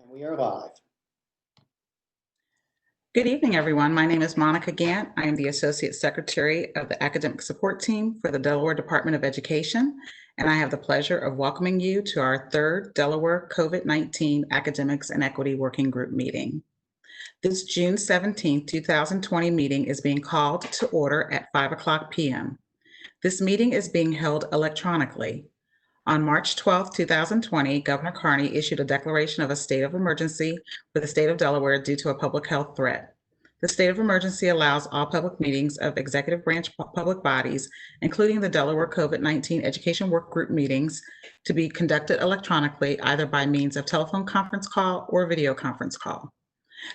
We are live. Good evening, everyone. My name is Monica Gant. I am the Associate Secretary of the Academic Support Team for the Delaware Department of Education, and I have the pleasure of welcoming you to our third Delaware COVID-19 Academics and Equity Working Group meeting. This June 17, 2020 meeting is being called to order at 5 p.m. This meeting is being held electronically. On March 12, 2020, Governor Carney issued a declaration of a state of emergency for the state of Delaware due to a public health threat. The state of emergency allows all public meetings of executive branch public bodies, including the Delaware COVID-19 Education Workgroup meetings, to be conducted electronically, either by means of telephone conference call or video conference call.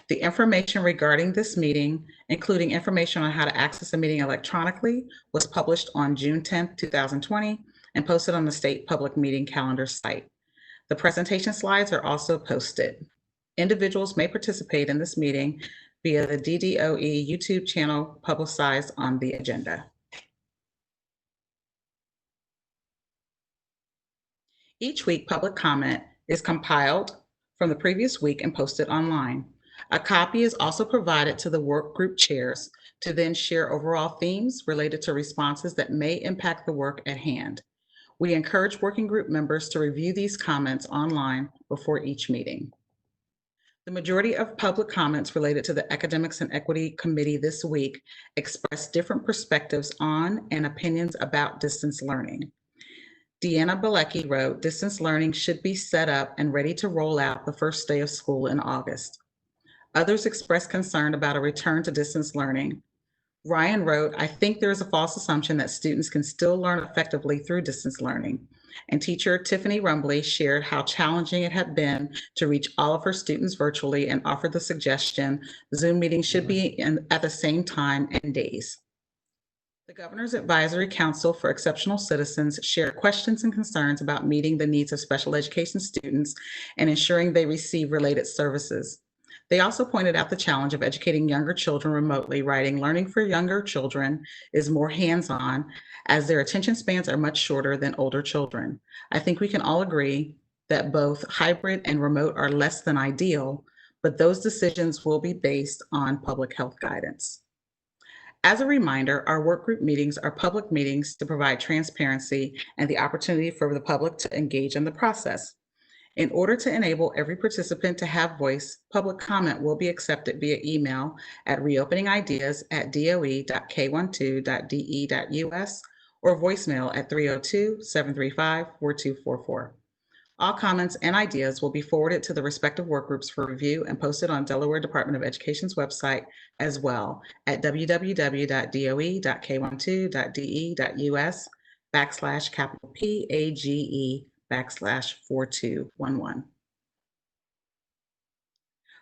The information regarding this meeting, including information on how to access a meeting electronically, was published on June 10, 2020, and posted on the state public meeting calendar site. The presentation slides are also posted. Individuals may participate in this meeting via the DDOE YouTube channel publicized on the agenda. Each week, public comment is compiled from the previous week and posted online. A copy is also provided to the work group chairs to then share overall themes related to responses that may impact the work at hand. We encourage working group members to review these comments online before each meeting. The majority of public comments related to the Academics and Equity Committee this week express different perspectives on and opinions about distance learning. Deanna Bilecki wrote, "Distance learning should be set up and ready to roll out the first day of school in August." Others expressed concern about a return to distance learning. Ryan wrote, "I think there is a false assumption that students can still learn effectively through distance learning." And teacher Tiffany Rumbley shared how challenging it had been to reach all of her students virtually and offered the suggestion Zoom meetings should be at the same time and days. The Governor's Advisory Council for Exceptional Citizens shared questions and concerns about meeting the needs of special education students and ensuring they receive related services. They also pointed out the challenge of educating younger children remotely, writing, "Learning for younger children is more hands-on as their attention spans are much shorter than older children. I think we can all agree that both hybrid and remote are less than ideal, but those decisions will be based on public health guidance." As a reminder, our workgroup meetings are public meetings to provide transparency and the opportunity for the public to engage in the process. In order to enable every participant to have voice, public comment will be accepted via email at reopeningideas@doe.k12.de.us or voicemail at 302-735-4244. All comments and ideas will be forwarded to the respective workgroups for review and posted on Delaware Department of Education's website as well at www.doe.k12.de.us/PAGE/4211.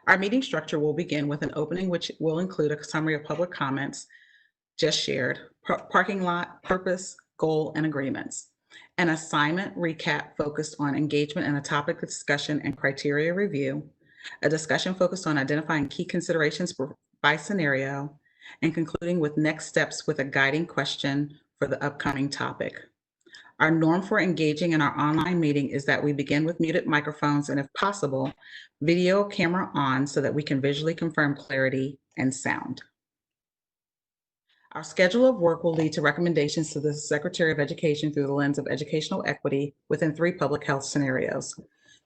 Our meeting structure will begin with an opening which will include a summary of public comments just shared, parking lot, purpose, goal, and agreements. An assignment recap focused on engagement and a topic discussion and criteria review, a discussion focused on identifying key considerations by scenario, and concluding with next steps with a guiding question for the upcoming topic. Our norm for engaging in our online meeting is that we begin with muted microphones and, if possible, video camera on so that we can visually confirm clarity and sound. Our schedule of work will lead to recommendations to the Secretary of Education through the lens of educational equity within 3 public health scenarios.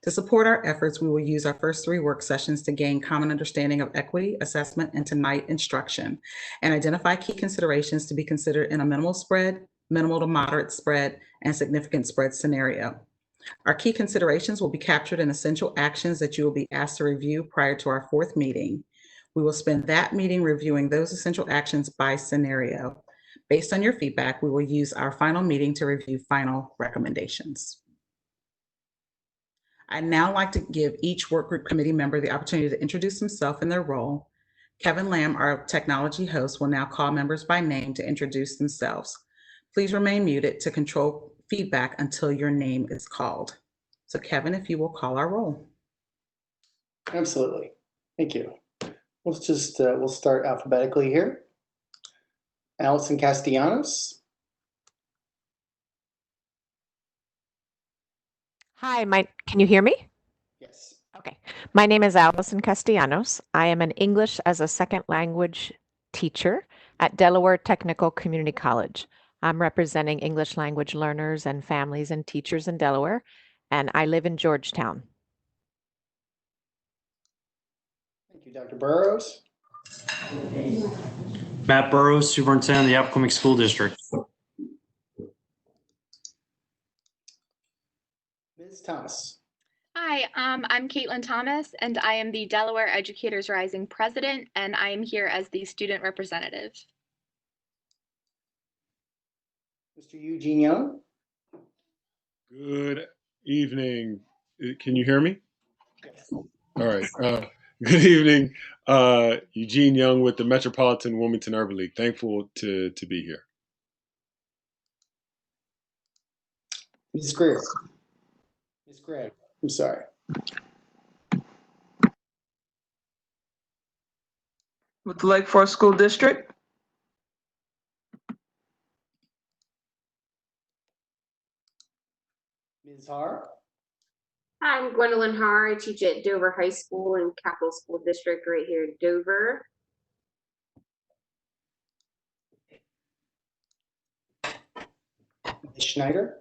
To support our efforts, we will use our first 3 work sessions to gain common understanding of equity, assessment, and tonight instruction, and identify key considerations to be considered in a minimal spread, minimal to moderate spread, and significant spread scenario. Our key considerations will be captured in essential actions that you will be asked to review prior to our 4th meeting. We will spend that meeting reviewing those essential actions by scenario. Based on your feedback, we will use our final meeting to review final recommendations. I'd now like to give each workgroup committee member the opportunity to introduce himself and their role. Kevin Lamb, our technology host, will now call members by name to introduce themselves. Please remain muted to control feedback until your name is called. So Kevin, if you will call our roll. Absolutely. Thank you. We'll start alphabetically here. Allison Castellanos. Hi, can you hear me? Yes. Okay. Okay. My name is Allison Castellanos. I am an English as a second language teacher at Delaware Technical Community College. I'm representing English language learners and families and teachers in Delaware, and I live in Georgetown. Thank you, Dr. Burrows. Matt Burrows, Superintendent of the Appoquinimink School District. Ms. Thomas. Hi, I'm Caitlin Thomas, and I am the Delaware Educators Rising President, and I am here as the student representative. Mr. Eugene Young. Good evening. Can you hear me? Yes. All right. Good evening. Eugene Young with the Metropolitan Wilmington Urban League. Thankful to be here. Ms. Greer. Ms. Gregg, I'm sorry. With the Lake Forest School District. Ms. Har. Hi, I'm Gwendolyn Har. I teach at Dover High School and Capital School District right here in Dover. Ms. Schneider.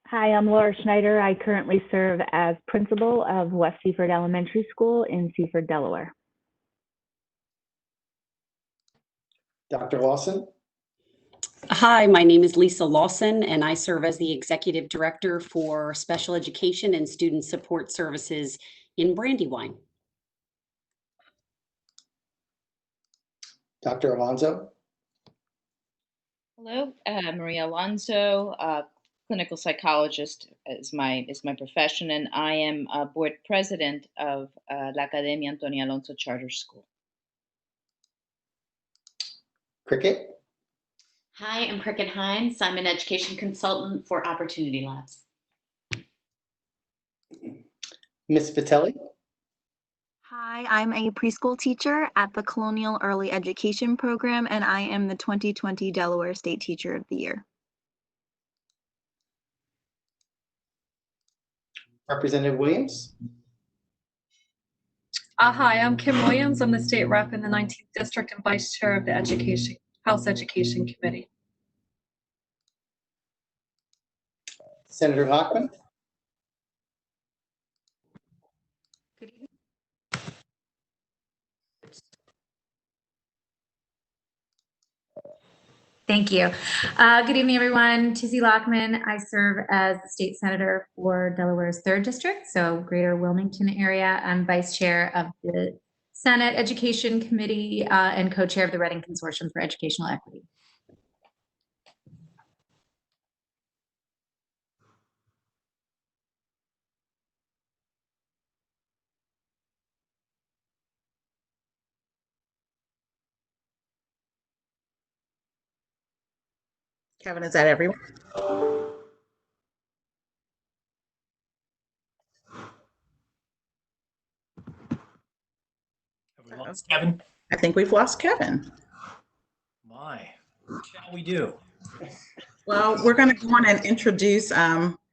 Hi, I'm Laura Schneider. I currently serve as principal of West Seaford Elementary School in Seaford, Delaware. Dr. Lawson. Hi, my name is Lisa Lawson, and I serve as the Executive Director for Special Education and Student Support Services in Brandywine. Dr. Alonso. Hello, Maria Alonso, clinical psychologist is my profession, and I am a board president of La Academia Antonia Alonso Charter School. Cricket. Hi, I'm Cricket Hines. I'm an education consultant for Opportunity Labs. Ms. Vitelli. Hi, I'm a preschool teacher at the Colonial Early Education Program, and I am the 2020 Delaware State Teacher of the Year. Representative Williams. Hi, I'm Kim Williams. I'm the state rep in the 19th District and Vice Chair of the House Education Committee. Senator Lockman. Thank you. Good evening, everyone. Tizzy Lockman. I serve as the state senator for Delaware's 3rd District, so Greater Wilmington area. I'm vice chair of the Senate Education Committee and co-chair of the Reading Consortium for Educational Equity. Kevin, is that everyone? Have we lost Kevin? I think we've lost Kevin. My, what shall we do? Well, we're going to go on and introduce,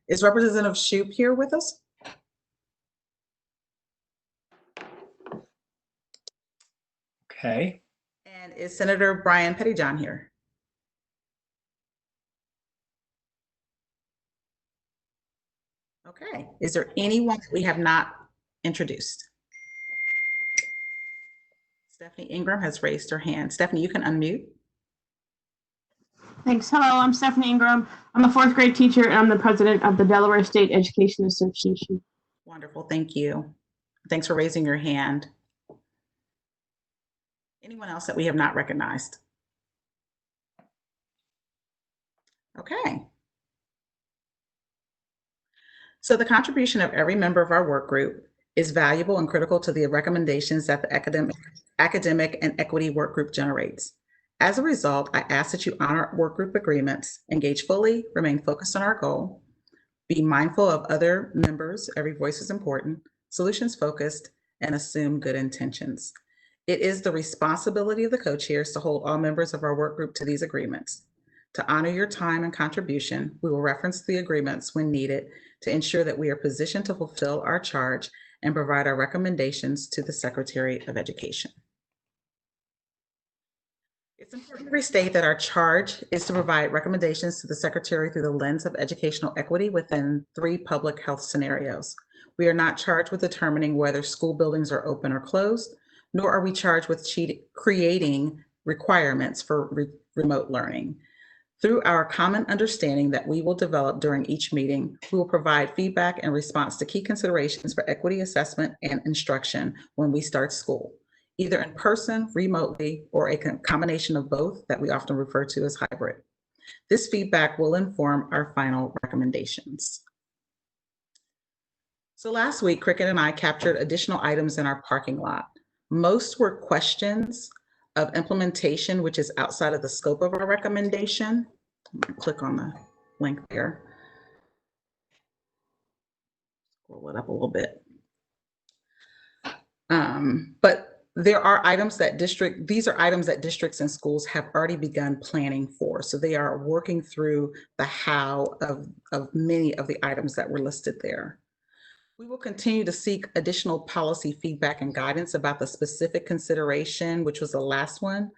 is Representative Shoup here with us? Okay. And is Senator Brian Pettyjohn here? Okay. Is there anyone that we have not introduced? Stephanie Ingram has raised her hand. Stephanie, you can unmute. Thanks. Hello, I'm Stephanie Ingram. I'm a 4th grade teacher and I'm the president of the Delaware State Education Association. Wonderful. Thank you. Thanks for raising your hand. Anyone else that we have not recognized? Okay. So the contribution of every member of our work group is valuable and critical to the recommendations that the academic and equity work group generates. As a result, I ask that you honor work group agreements, engage fully, remain focused on our goal, be mindful of other members, every voice is important, solutions focused, and assume good intentions. It is the responsibility of the co-chairs to hold all members of our work group to these agreements. To honor your time and contribution, we will reference the agreements when needed to ensure that we are positioned to fulfill our charge and provide our recommendations to the Secretary of Education. It's important to restate that our charge is to provide recommendations to the Secretary through the lens of educational equity within 3 public health scenarios. We are not charged with determining whether school buildings are open or closed, nor are we charged with creating requirements for remote learning. Through our common understanding that we will develop during each meeting, we will provide feedback in response to key considerations for equity assessment and instruction when we start school, either in person, remotely, or a combination of both that we often refer to as hybrid. This feedback will inform our final recommendations. So last week, Cricket and I captured additional items in our parking lot. Most were questions of implementation, which is outside of the scope of our recommendation. I'm going to click on the link there. Scroll it up a little bit. But there are items that these are items that districts and schools have already begun planning for. So they are working through the how of many of the items that were listed there. We will continue to seek additional policy feedback and guidance about the specific consideration, which was the last one,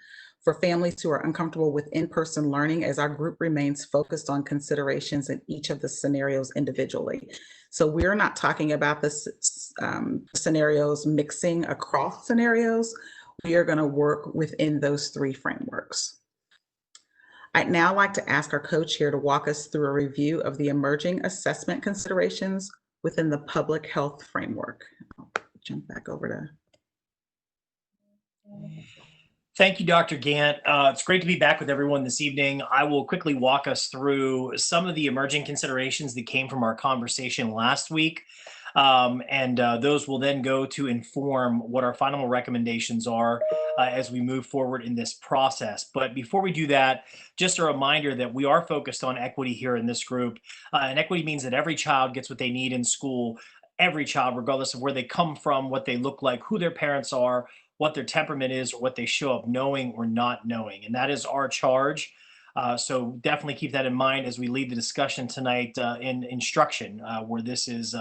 for families who are uncomfortable with in-person learning, as our group remains focused on considerations in each of the scenarios individually. So we're not talking about the scenarios mixing across scenarios. We are going to work within those 3 frameworks. I'd now like to ask our co-chair to walk us through a review of the emerging assessment considerations within the public health framework. I'll jump back over to. Thank you, Dr. Gant. It's great to be back with everyone this evening. I will quickly walk us through some of the emerging considerations that came from our conversation last week. Those will then go to inform what our final recommendations are as we move forward in this process. But before we do that, just a reminder that we are focused on equity here in this group. And equity means that every child gets what they need in school. Every child, regardless of where they come from, what they look like, who their parents are, what their temperament is, or what they show up knowing or not knowing. And that is our charge. So definitely keep that in mind as we lead the discussion tonight in instruction, where this is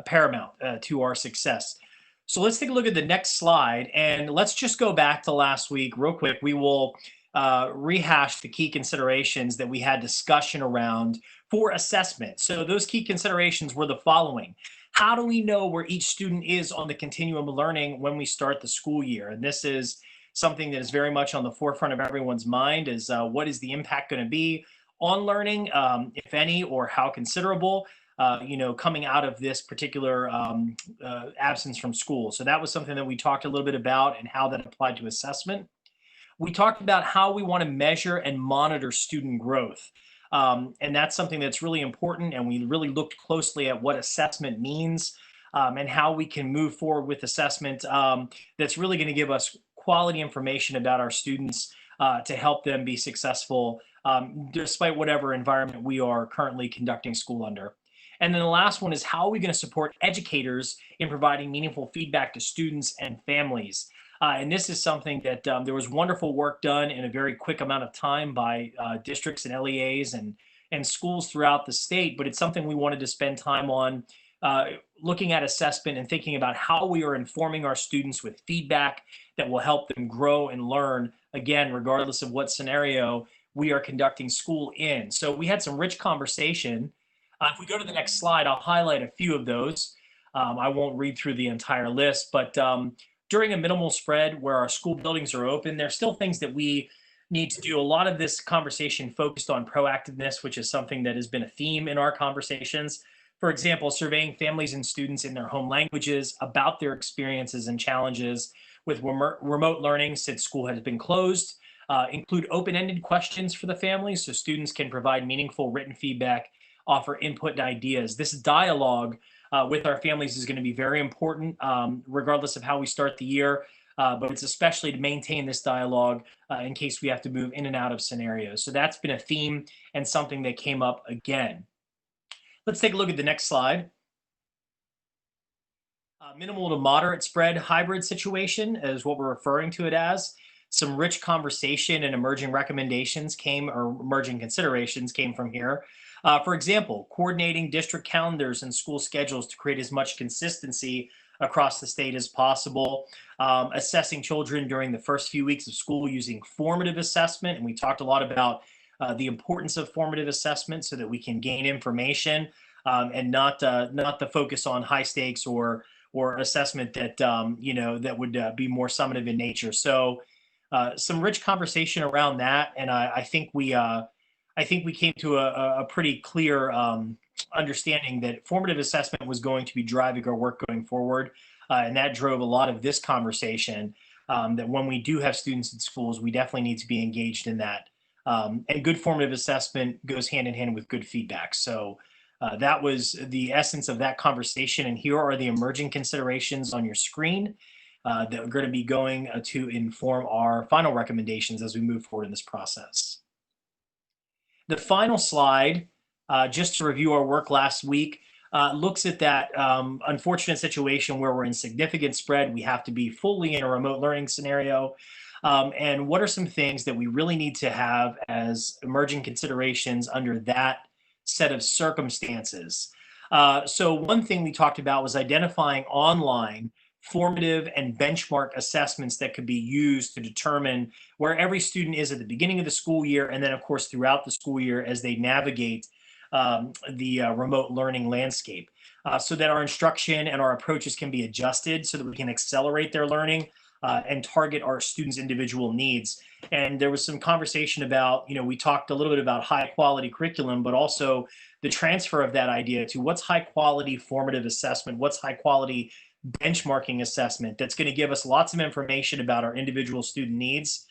paramount to our success. So let's take a look at the next slide, and let's just go back to last week real quick. We will rehash the key considerations that we had discussion around for assessment. So those key considerations were the following. How do we know where each student is on the continuum of learning when we start the school year? And this is something that is very much on the forefront of everyone's mind, is what is the impact going to be on learning, if any, or how considerable, coming out of this particular absence from school. So that was something that we talked a little bit about and how that applied to assessment. We talked about how we want to measure and monitor student growth. And that's something that's really important. And we really looked closely at what assessment means and how we can move forward with assessment that's really going to give us quality information about our students to help them be successful despite whatever environment we are currently conducting school under. And then the last one is, how are we going to support educators in providing meaningful feedback to students and families? And this is something that there was wonderful work done in a very quick amount of time by districts and LEAs and schools throughout the state, but it's something we wanted to spend time on looking at assessment and thinking about how we are informing our students with feedback that will help them grow and learn, again, regardless of what scenario we are conducting school in. So we had some rich conversation. If we go to the next slide, I'll highlight a few of those. I won't read through the entire list, but during a minimal spread where our school buildings are open, there's still things that we need to do. A lot of this conversation focused on proactiveness, which is something that has been a theme in our conversations. For example, surveying families and students in their home languages about their experiences and challenges with remote learning since school has been closed. Include open-ended questions for the families so students can provide meaningful written feedback, offer input and ideas. This dialogue with our families is going to be very important, regardless of how we start the year, but it's especially to maintain this dialogue in case we have to move in and out of scenarios. So that's been a theme and something that came up again. Let's take a look at the next slide. Minimal to moderate spread hybrid situation is what we're referring to it as. Some rich conversation and emerging recommendations or emerging considerations came from here. For example, coordinating district calendars and school schedules to create as much consistency across the state as possible, assessing children during the first few weeks of school using formative assessment. And we talked a lot about the importance of formative assessment so that we can gain information and not the focus on high stakes or assessment that that would be more summative in nature. So some rich conversation around that, and I think we came to a pretty clear understanding that formative assessment was going to be driving our work going forward, and that drove a lot of this conversation. That when we do have students in schools, we definitely need to be engaged in that. And good formative assessment goes hand in hand with good feedback. So that was the essence of that conversation. And here are the emerging considerations on your screen that are going to be going to inform our final recommendations as we move forward in this process. The final slide, just to review our work last week, looks at that unfortunate situation where we're in significant spread. We have to be fully in a remote learning scenario. And what are some things that we really need to have as emerging considerations under that set of circumstances? So one thing we talked about was identifying online formative and benchmark assessments that could be used to determine where every student is at the beginning of the school year, and then of course throughout the school year as they navigate the remote learning landscape, so that our instruction and our approaches can be adjusted so that we can accelerate their learning and target our students' individual needs. And there was some conversation about, we talked a little bit about high quality curriculum, but also the transfer of that idea to what's high quality formative assessment, what's high quality benchmarking assessment that's going to give us lots of information about our individual student needs.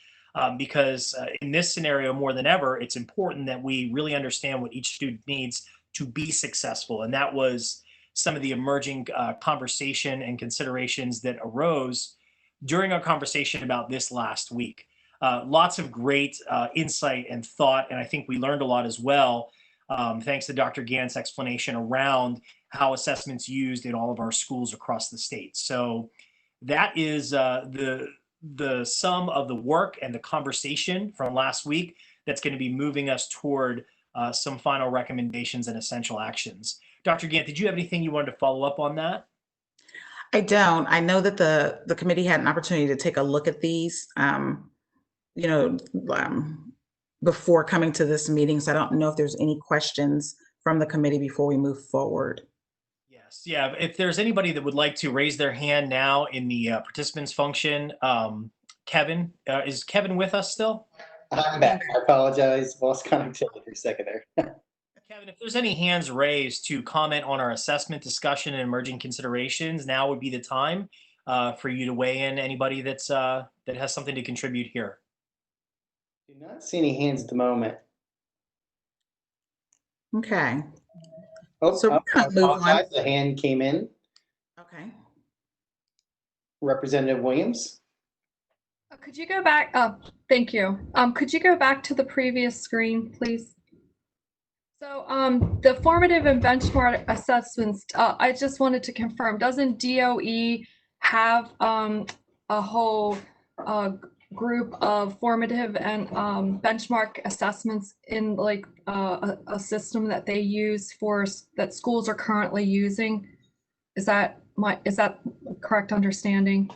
Because in this scenario, more than ever, it's important that we really understand what each student needs to be successful. And that was some of the emerging conversation and considerations that arose during our conversation about this last week. Lots of great insight and thought, and I think we learned a lot as well, thanks to Dr. Gant's explanation around how assessment's used in all of our schools across the state. So that is the sum of the work and the conversation from last week that's going to be moving us toward some final recommendations and essential actions. Dr. Gant, did you have anything you wanted to follow up on that? I don't. I know that the committee had an opportunity to take a look at these, before coming to this meeting. So I don't know if there's any questions from the committee before we move forward. Yes. Yeah. If there's anybody that would like to raise their hand now in the participants function, Kevin, is Kevin with us still? I'm back. I apologize. Lost connectivity for a second there. Kevin, if there's any hands raised to comment on our assessment discussion and emerging considerations, now would be the time for you to weigh in. Anybody that's that has something to contribute here. Do not see any hands at the moment. Okay. Oh, So we're I gonna move on. apologize. The hand came in. Okay. Representative Williams. Could you go back? Thank you. Could you go back to the previous screen, please? So the formative and benchmark assessments, I just wanted to confirm, doesn't DOE have a whole group of formative and benchmark assessments in like a system that they use that schools are currently using? Is that a correct understanding?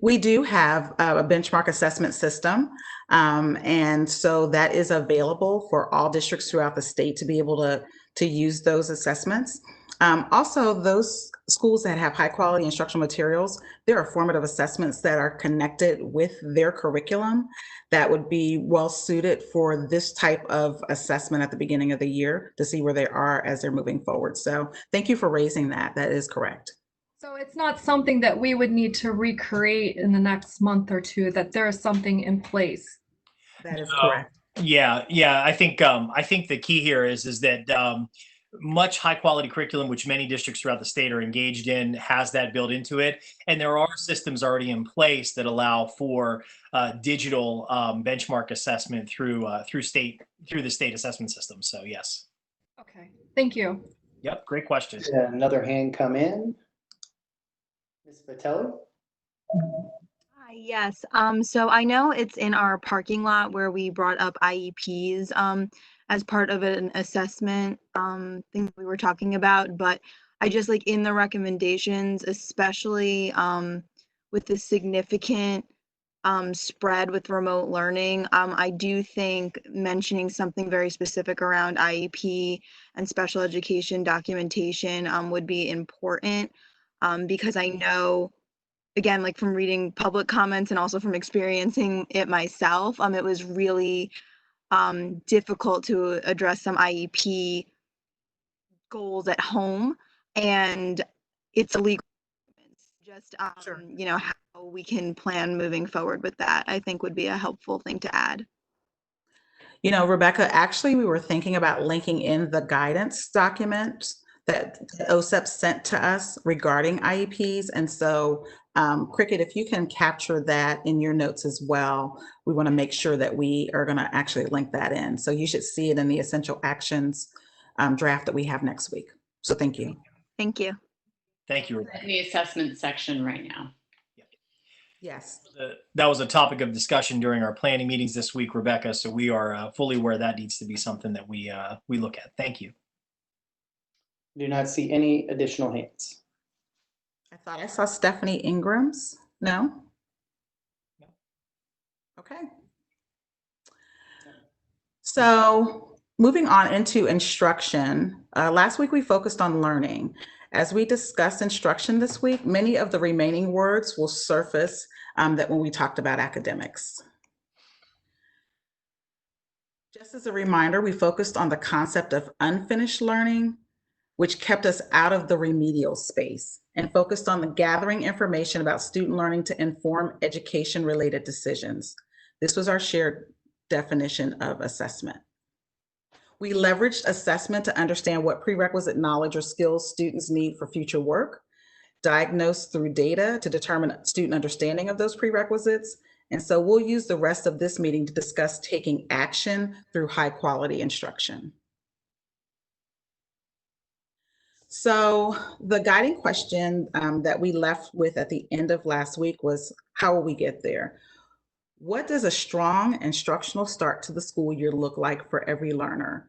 We do have a benchmark assessment system, and so that is available for all districts throughout the state to be able to use those assessments. Also, those schools that have high quality instructional materials, there are formative assessments that are connected with their curriculum that would be well suited for this type of assessment at the beginning of the year to see where they are as they're moving forward. So thank you for raising that. That is correct. So it's not something that we would need to recreate in the next month or two, that there is something in place. That is correct. Yeah. I think the key here is that much high quality curriculum, which many districts throughout the state are engaged in, has that built into it. And there are systems already in place that allow for digital benchmark assessment through the state assessment system. So yes. Okay, thank you. Yep, great question. Another hand come in. Ms. Vitelli. Yes. So I know it's in our parking lot where we brought up IEPs as part of an assessment thing we were talking about, but I just like in the recommendations, especially with the significant spread with remote learning, I do think mentioning something very specific around IEP and special education documentation would be important because I know, again, like from reading public comments and also from experiencing it myself, it was really difficult to address some IEP goals at home, and it's a legal just you know, how we can plan moving forward with that, I think would be a helpful thing to add. You know, Rebecca, actually, we were thinking about linking in the guidance document that OSEP sent to us regarding IEPs. And so, Cricket, if you can capture that in your notes as well, we want to make sure that we are going to actually link that in. So you should see it in the essential actions draft that we have next week. So thank you. Thank you. Thank you. In the assessment section right now. Yes. That was a topic of discussion during our planning meetings this week, Rebecca. So we are fully aware that needs to be something that we look at. Thank you. Do not see any additional hands. I thought I saw Stephanie Ingram's. No? Okay. So moving on into instruction, last week we focused on learning. As we discussed instruction this week, many of the remaining words will surface that when we talked about academics. Just as a reminder, we focused on the concept of unfinished learning, which kept us out of the remedial space, and focused on the gathering information about student learning to inform education-related decisions. This was our shared definition of assessment. We leveraged assessment to understand what prerequisite knowledge or skills students need for future work, diagnosed through data to determine student understanding of those prerequisites. And so we'll use the rest of this meeting to discuss taking action through high quality instruction. So the guiding question that we left with at the end of last week was, how will we get there? What does a strong instructional start to the school year look like for every learner?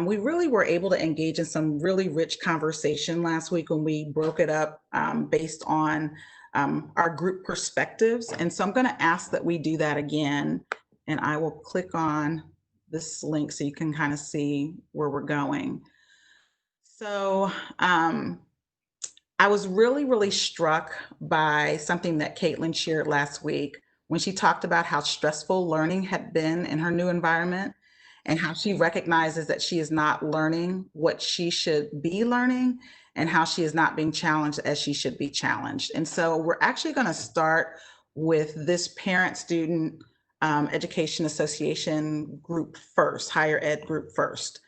We really were able to engage in some really rich conversation last week when we broke it up based on our group perspectives. And so I'm going to ask that we do that again. And I will click on this link so you can kind of see where we're going. So I was really struck by something that Caitlin shared last week when she talked about how stressful learning had been in her new environment and how she recognizes that she is not learning what she should be learning and how she is not being challenged as she should be challenged. And so we're actually going to start with this Parent-Student Education Association group first, higher ed group first.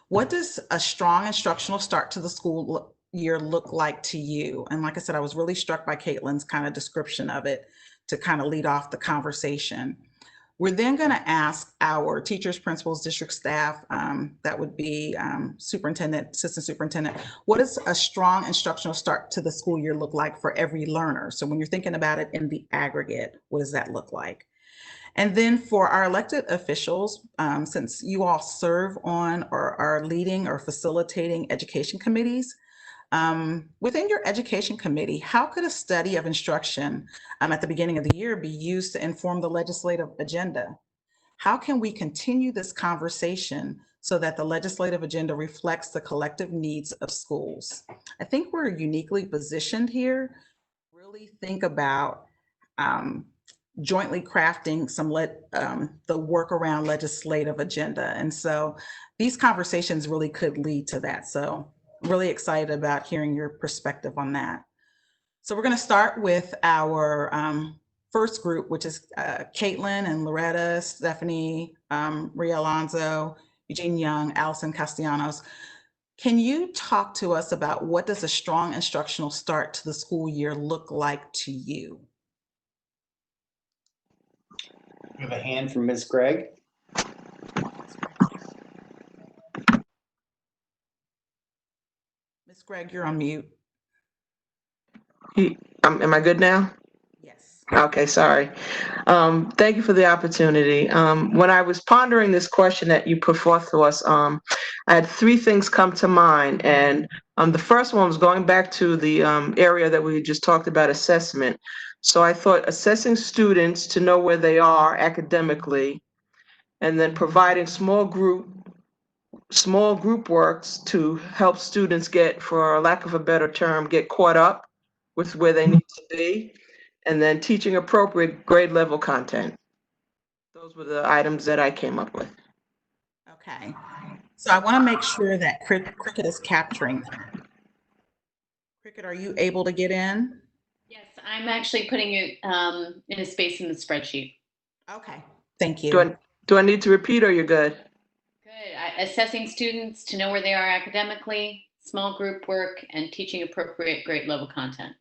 What does a strong instructional start to the school year look like to you? And like I said, I was really struck by Caitlin's kind of description of it to kind of lead off the conversation. We're then going to ask our teachers, principals, district staff, that would be superintendent, assistant superintendent, what does a strong instructional start to the school year look like for every learner? So when you're thinking about it in the aggregate, what does that look like? And then for our elected officials, since you all serve on or are leading or facilitating education committees, within your education committee, how could a study of instruction at the beginning of the year be used to inform the legislative agenda? How can we continue this conversation so that the legislative agenda reflects the collective needs of schools? I think we're uniquely positioned here to really think about jointly crafting some the work around legislative agenda. And so these conversations really could lead to that. So really excited about hearing your perspective on that. So we're going to start with our first group, which is Caitlin and Loretta, Stephanie, Ria Alonso, Eugene Young, Allison Castellanos. Can you talk to us about what does a strong instructional start to the school year look like to you? We have a hand from Ms. Gregg. Ms. Gregg, you're on mute. Am I good now? Yes. Okay, sorry. Thank you for the opportunity. When I was pondering this question that you put forth to us, I had three things come to mind. And the first one was going back to the area that we just talked about, assessment. So I thought assessing students to know where they are academically, and then providing small group works to help students get, for lack of a better term, get caught up with where they need to be, and then teaching appropriate grade level content. Those were the items that I came up with. Okay. So I want to make sure that Cricket is capturing that. Cricket, are you able to get in? Yes, I'm actually putting it in a space in the spreadsheet. Okay, thank you. Do I need to repeat or you're good? Good. Assessing students to know where they are academically, small group work, and teaching appropriate grade level content.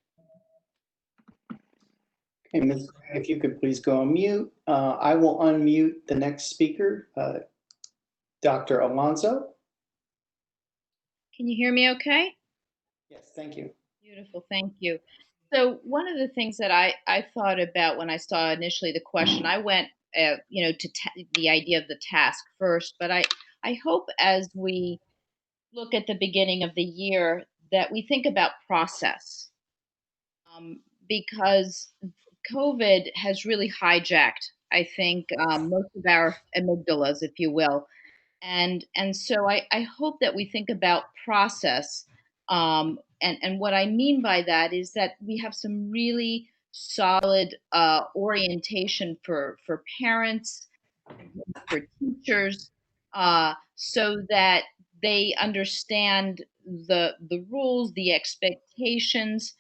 Okay, Ms. Gray, if you could please go on mute. I will unmute the next speaker, Dr. Alonso. Can you hear me okay? Yes, thank you. Beautiful, thank you. So one of the things that I thought about when I saw initially the question, I went, to the idea of the task first, but I hope as we look at the beginning of the year that we think about process, because COVID has really hijacked, I think, most of our amygdalas, if you will. And so I hope that we think about process. And what I mean by that is that we have some really solid orientation for parents, for teachers, so that they understand the rules, the expectations,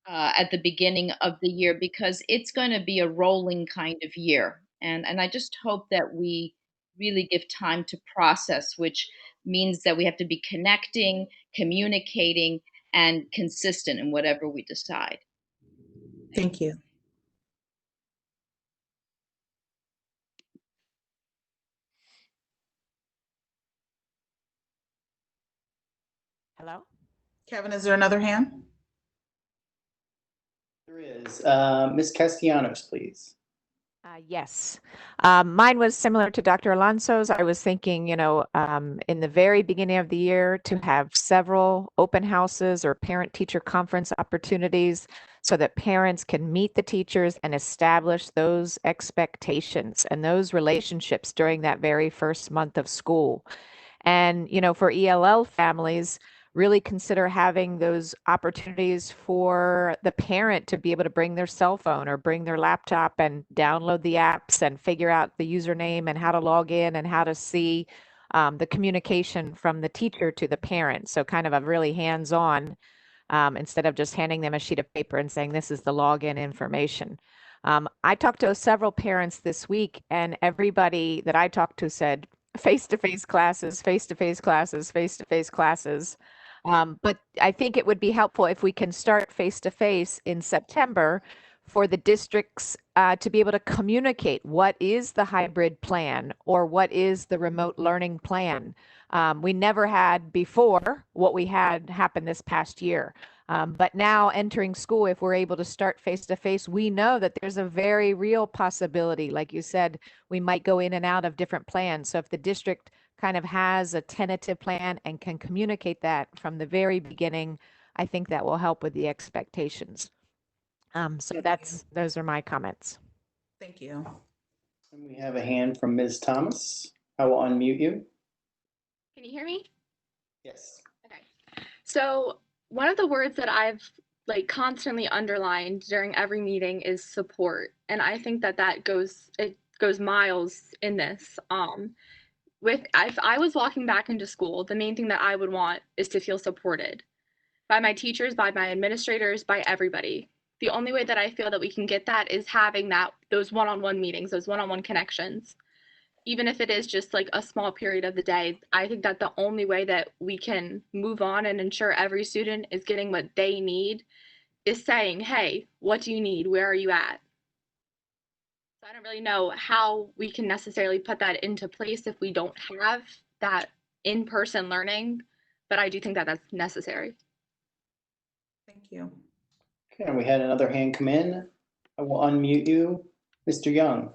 at the beginning of the year, because it's going to be a rolling kind of year. And I just hope that we really give time to process, which means that we have to be connecting, communicating, and consistent in whatever we decide. Thank you. Hello? Kevin, is there another hand? There is. Ms. Castellanos, please. Yes. Mine was similar to Dr. Alonso's. I was thinking, in the very beginning of the year to have several open houses or parent-teacher conference opportunities so that parents can meet the teachers and establish those expectations and those relationships during that very first month of school. And, for ELL families, really consider having those opportunities for the parent to be able to bring their cell phone or bring their laptop and download the apps and figure out the username and how to log in and how to see the communication from the teacher to the parent. So kind of a really hands-on, instead of just handing them a sheet of paper and saying, this is the login information. I talked to several parents this week, and everybody that I talked to said face-to-face classes, face-to-face classes, face-to-face classes. But I think it would be helpful if we can start face-to-face in September for the districts to be able to communicate what is the hybrid plan or what is the remote learning plan. We never had before what we had happen this past year. But now entering school, if we're able to start face-to-face, we know that there's a very real possibility. Like you said, we might go in and out of different plans. So if the district kind of has a tentative plan and can communicate that from the very beginning, I think that will help with the expectations. So those are my comments. Thank you. And we have a hand from Ms. Thomas. I will unmute you. Can you hear me? Yes. Okay. So one of the words that I've constantly underlined during every meeting is support. And I think that goes miles in this. If I was walking back into school, the main thing that I would want is to feel supported by my teachers, by my administrators, by everybody. The only way that I feel that we can get that is having those one-on-one meetings, those one-on-one connections. Even if it is just like a small period of the day, I think that the only way that we can move on and ensure every student is getting what they need is saying, hey, what do you need? Where are you at? So I don't really know how we can necessarily put that into place if we don't have that in-person learning, but I do think that that's necessary. Thank you. Okay, and we had another hand come in. I will unmute you. Mr. Young.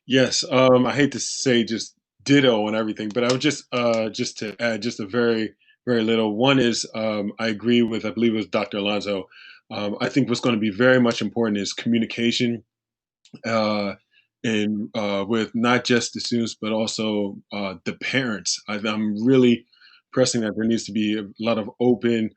Yes, I hate to say just ditto on everything, but I would just to add just a very little. One is I agree with, I believe it was Dr. Alonso. I think what's going to be very much important is communication, uh, and with not just the students but also the parents. I'm really pressing that there needs to be a lot of open,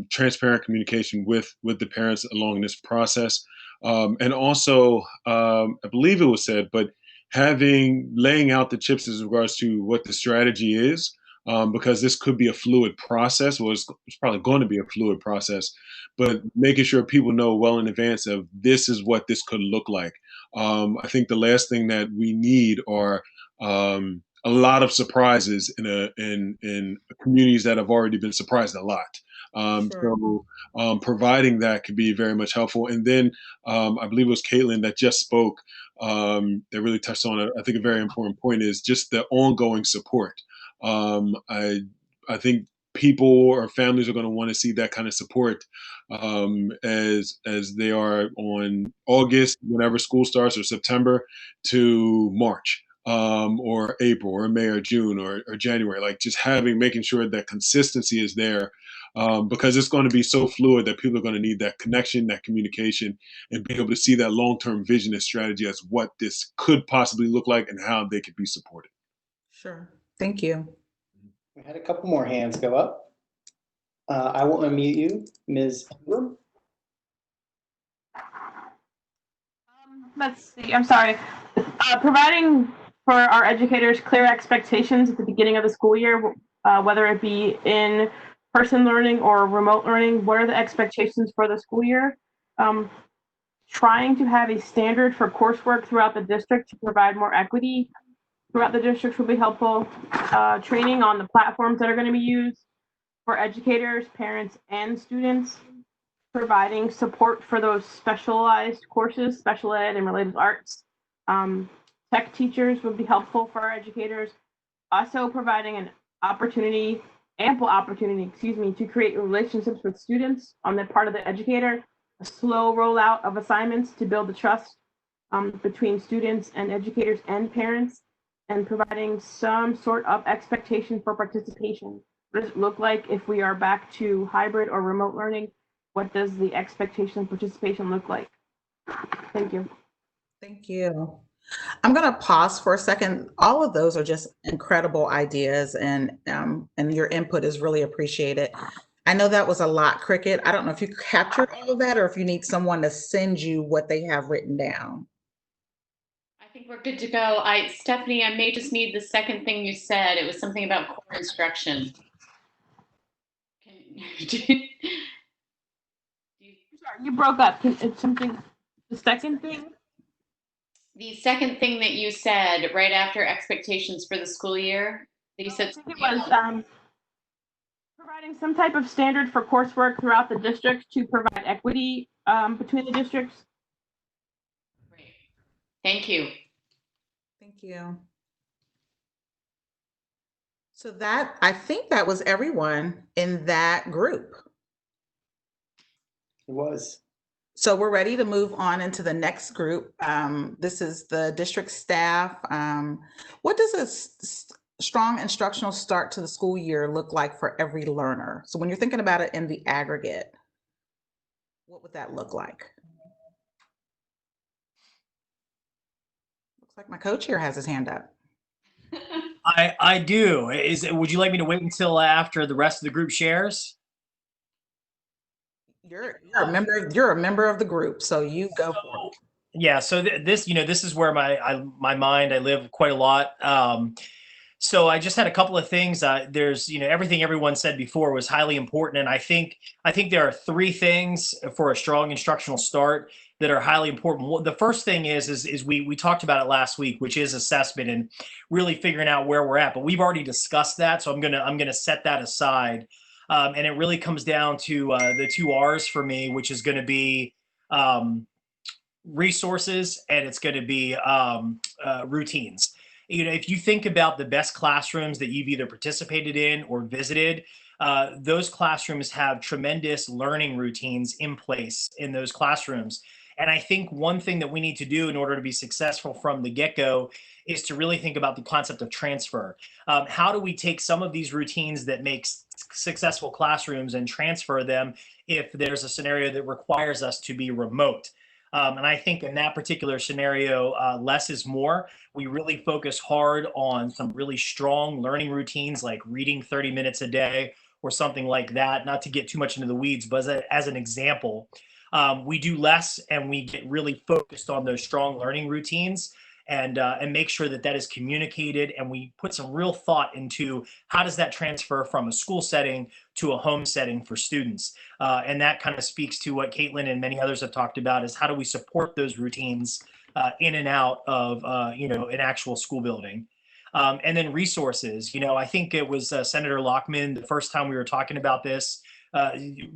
transparent communication with the parents along this process, and also I believe it was said, but laying out the chips as regards to what the strategy is. Because this could be a fluid process, or it's probably going to be a fluid process, but making sure people know well in advance of this is what this could look like. I think the last thing that we need are a lot of surprises in communities that have already been surprised a lot. Sure. Providing that could be very much helpful. And then I believe it was Caitlin that just spoke, that really touched on I think a very important point is just the ongoing support. I think people or families are going to want to see that kind of support, as they are on August, whenever school starts, or September to March, or April, or May, or June, or January. Like just making sure that consistency is there, because it's going to be so fluid that people are going to need that connection, that communication, and be able to see that long-term vision and strategy as what this could possibly look like and how they could be supported. Sure. Thank you. We had a couple more hands go up. I will unmute you, Ms. Ingram. Let's see, I'm sorry. Providing for our educators clear expectations at the beginning of the school year, whether it be in person learning or remote learning, what are the expectations for the school year? Trying to have a standard for coursework throughout the district to provide more equity throughout the district will be helpful. Training on the platforms that are going to be used for educators, parents, and students. Providing support for those specialized courses, special ed and related arts. Tech teachers would be helpful for our educators. Also providing an ample opportunity, to create relationships with students on the part of the educator. A slow rollout of assignments to build the trust between students and educators and parents, and providing some sort of expectation for participation. What does it look like if we are back to hybrid or remote learning? What does the expectation of participation look like? Thank you. Thank you. I'm going to pause for a second. All of those are just incredible ideas, and your input is really appreciated. I know that was a lot, Cricket. I don't know if you captured all of that or if you need someone to send you what they have written down. I think we're good to go. Stephanie, I may just need the second thing you said. It was something about core instruction. Sorry, you broke up. It's something, the second thing? The second thing that you said right after expectations for the school year, that you said I think it was providing some type of standard for coursework throughout the district to provide equity between the districts. Great. Thank you. Thank you. So I think that was everyone in that group. It was. So we're ready to move on into the next group. This is the district staff. What does a strong instructional start to the school year look like for every learner? So when you're thinking about it in the aggregate, what would that look like? Looks like my co-chair has his hand up. I do. Would you like me to wait until after the rest of the group shares? You're a member of the group, so you go for it. Yeah, so this is where my mind, I live quite a lot. So I just had a couple of things. There's, everything everyone said before was highly important, and I think there are three things for a strong instructional start that are highly important. The first thing is we talked about it last week, which is assessment and really figuring out where we're at. But we've already discussed that, so I'm gonna set that aside. And it really comes down to the two R's for me, which is going to be resources, and it's going to be routines. If you think about the best classrooms that you've either participated in or visited, those classrooms have tremendous learning routines in place in those classrooms. And I think one thing that we need to do in order to be successful from the get-go is to really think about the concept of transfer. How do we take some of these routines that make successful classrooms and transfer them if there's a scenario that requires us to be remote? And I think in that particular scenario, less is more. We really focus hard on some really strong learning routines like reading 30 minutes a day or something like that, not to get too much into the weeds, but as an example, we do less and we get really focused on those strong learning routines and make sure that that is communicated, and we put some real thought into how does that transfer from a school setting to a home setting for students. And that kind of speaks to what Caitlin and many others have talked about, is how do we support those routines in and out of an actual school building. And then resources. I think it was Senator Lockman, the first time we were talking about this,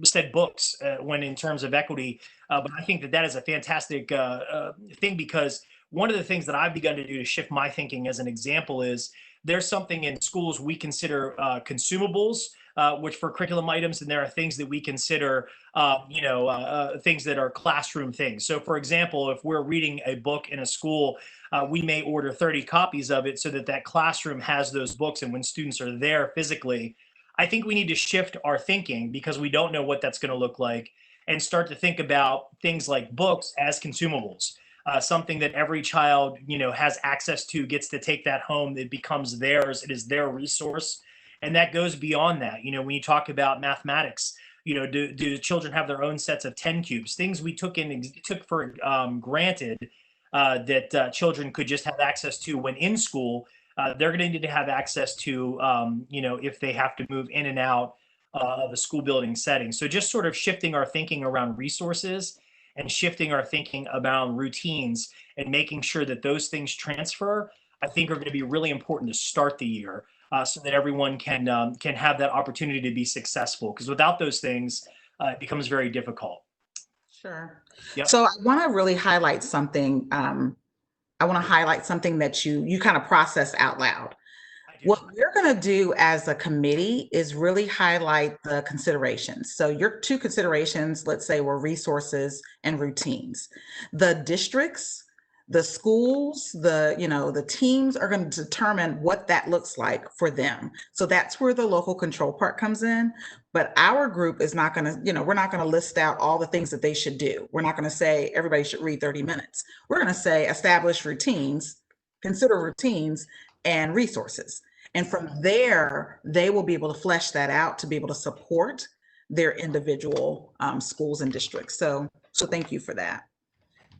said books when in terms of equity. But I think that that is a fantastic thing, because one of the things that I've begun to do to shift my thinking, as an example, is there's something in schools we consider consumables, which for curriculum items, and there are things that we consider, things that are classroom things. So for example, if we're reading a book in a school, we may order 30 copies of it so that that classroom has those books. And when students are there physically, I think we need to shift our thinking, because we don't know what that's going to look like, and start to think about things like books as consumables. Something that every child, has access to, gets to take that home. It becomes theirs. It is their resource. And that goes beyond that. When you talk about mathematics, do children have their own sets of 10 cubes? Things we took for granted that children could just have access to when in school, they're going to need to have access to, if they have to move in and out of a school building setting. So just sort of shifting our thinking around resources and shifting our thinking about routines and making sure that those things transfer, I think are going to be really important to start the year, so that everyone can have that opportunity to be successful. Because without those things, it becomes very difficult. Sure. Yep. So I want to really highlight something. I want to highlight something that you kind of process out loud. What we're going to do as a committee is really highlight the considerations. So your two considerations, let's say, were resources and routines. The districts, the schools, the teams are going to determine what that looks like for them. So that's where the local control part comes in. But our group is not going to, we're not going to list out all the things that they should do. We're not going to say everybody should read 30 minutes. We're going to say establish routines, consider routines and resources. And from there, they will be able to flesh that out to be able to support their individual schools and districts. So thank you for that.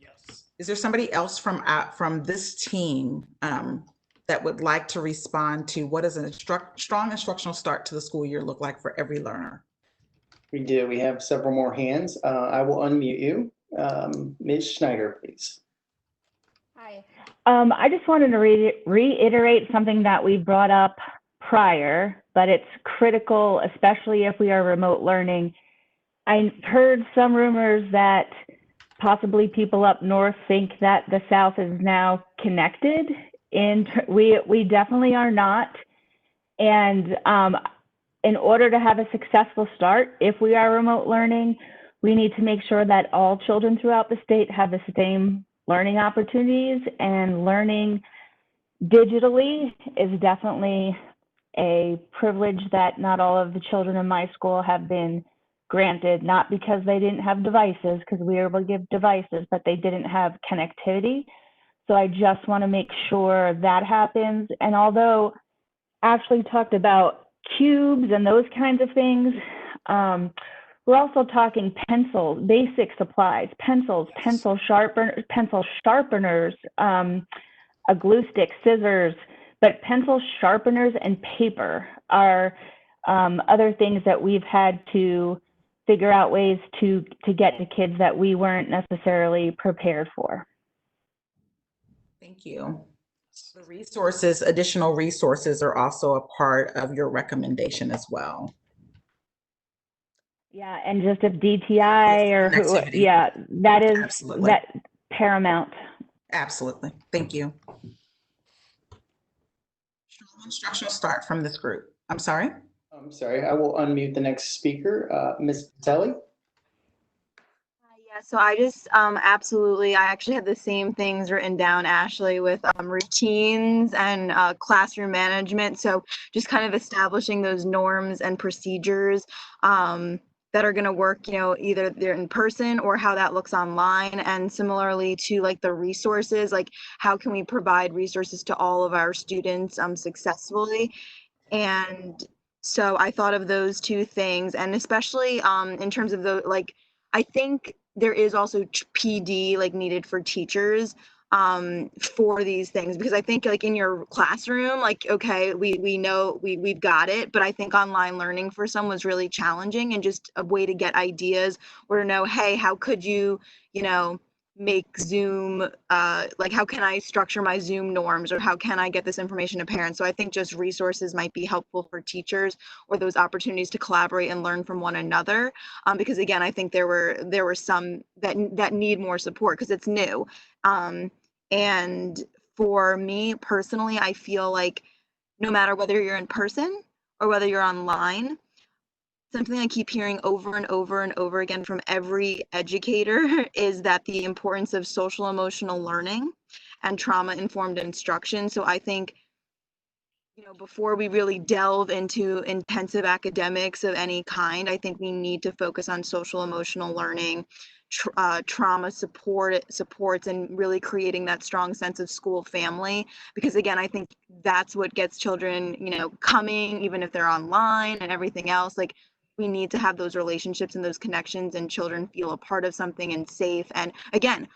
Yes. Is there somebody else from this team that would like to respond to what does a strong instructional start to the school year look like for every learner? We do. We have several more hands. I will unmute you. Ms. Schneider, please. Hi. I just wanted to reiterate something that we brought up prior, but it's critical, especially if we are remote learning. I heard some rumors that possibly people up north think that the South is now connected. We definitely are not. And in order to have a successful start, if we are remote learning, we need to make sure that all children throughout the state have the same learning opportunities, and learning digitally is definitely a privilege that not all of the children in my school have been granted, not because they didn't have devices, because we were able to give devices, but they didn't have connectivity. So I just want to make sure that happens. And although Ashley talked about cubes and those kinds of things, we're also talking pencils, basic supplies, pencils, pencil sharpeners, a glue stick, scissors, but pencil sharpeners and paper are other things that we've had to figure out ways to get to kids that we weren't necessarily prepared for. Thank you. The resources, additional resources are also a part of your recommendation as well. Yeah, and just if DTI or that is Absolutely. that paramount. Absolutely. Thank you. Strong instructional start from this group. I'm sorry. I'm sorry. I will unmute the next speaker, Ms. Patelli. Yeah, so I just absolutely, I actually had the same things written down, Ashley, with routines and classroom management. So just kind of establishing those norms and procedures that are going to work, you know, either they're in person or how that looks online. And similarly to like the resources, like how can we provide resources to all of our students successfully. And so I thought of those two things, and especially in terms of the like, I think there is also PD like needed for teachers for these things, because I think like in your classroom, like okay, we know we've got it, but I think online learning for some was really challenging, and just a way to get ideas or to know, hey, how could you, you know, make Zoom, like how can I structure my Zoom norms, or how can I get this information to parents? So I think just resources might be helpful for teachers, or those opportunities to collaborate and learn from one another. Because again, I think there were some that need more support because it's new. And for me personally, I feel like no matter whether you're in person or whether you're online, something I keep hearing over and over and over again from every educator is that the importance of social emotional learning and trauma informed instruction. So I think, you know, before we really delve into intensive academics of any kind, I think we need to focus on social emotional learning, trauma supports, and really creating that strong sense of school family. Because again, I think that's what gets children, you know, coming, even if they're online and everything else. Like we need to have those relationships and those connections, and children feel a part of something and safe. And again,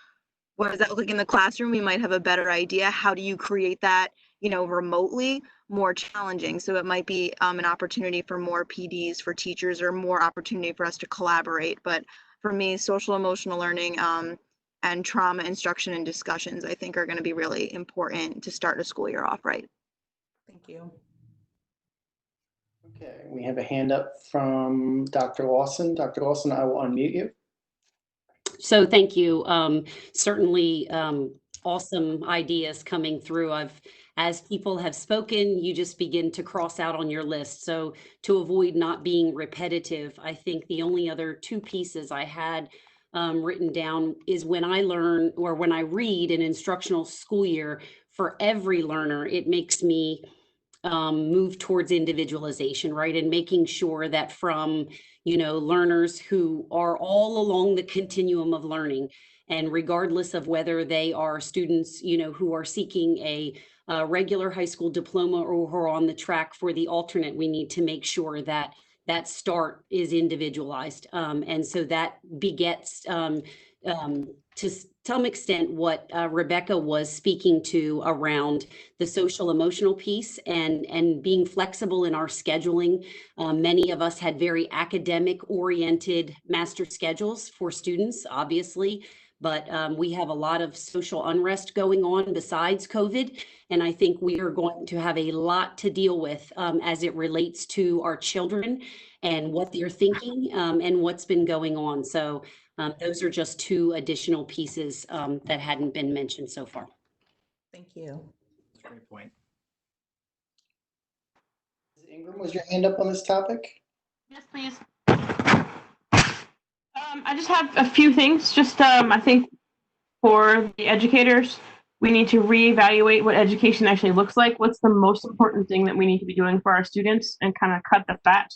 what does that look like in the classroom? We might have a better idea. How do you create that, you know, remotely? More challenging. So it might be an opportunity for more PDs for teachers, or more opportunity for us to collaborate. But for me, social emotional learning and trauma instruction and discussions, I think, are going to be really important to start a school year off right. Thank you. Okay, we have a hand up from Dr. Lawson. Dr. Lawson, I will unmute you. So thank you. Certainly awesome ideas coming through. As people have spoken, you just begin to cross out on your list. So to avoid not being repetitive, I think the only other two pieces I had written down is when I learn, or when I read an instructional school year for every learner, it makes me move towards individualization, right? And making sure that from, you know, learners who are all along the continuum of learning, and regardless of whether they are students, you know, who are seeking a regular high school diploma, or who are on the track for the alternate, we need to make sure that that start is individualized. And so that begets to some extent what Rebecca was speaking to around the social emotional piece, and being flexible in our scheduling. Many of us had very academic oriented master schedules for students, obviously, but we have a lot of social unrest going on besides COVID. And I think we are going to have a lot to deal with as it relates to our children and what they're thinking and what's been going on. So those are just two additional pieces that hadn't been mentioned so far. Thank you. Great point. Ingram, was your hand up on this topic? Yes, please. I just have a few things. Just I think for the educators, we need to reevaluate what education actually looks like. What's the most important thing that we need to be doing for our students, and kind of cut the fat,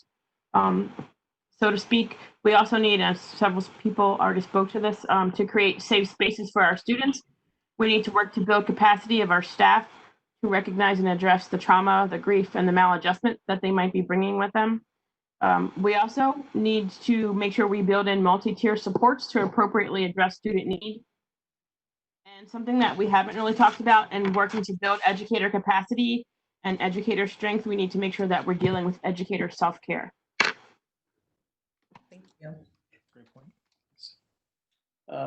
so to speak. We also need, as several people already spoke to this, to create safe spaces for our students. We need to work to build capacity of our staff to recognize and address the trauma, the grief, and the maladjustment that they might be bringing with them. We also need to make sure we build in multi-tier supports to appropriately address student need. And something that we haven't really talked about, and working to build educator capacity and educator strength, we need to make sure that we're dealing with educator self-care. Thank you. Great point.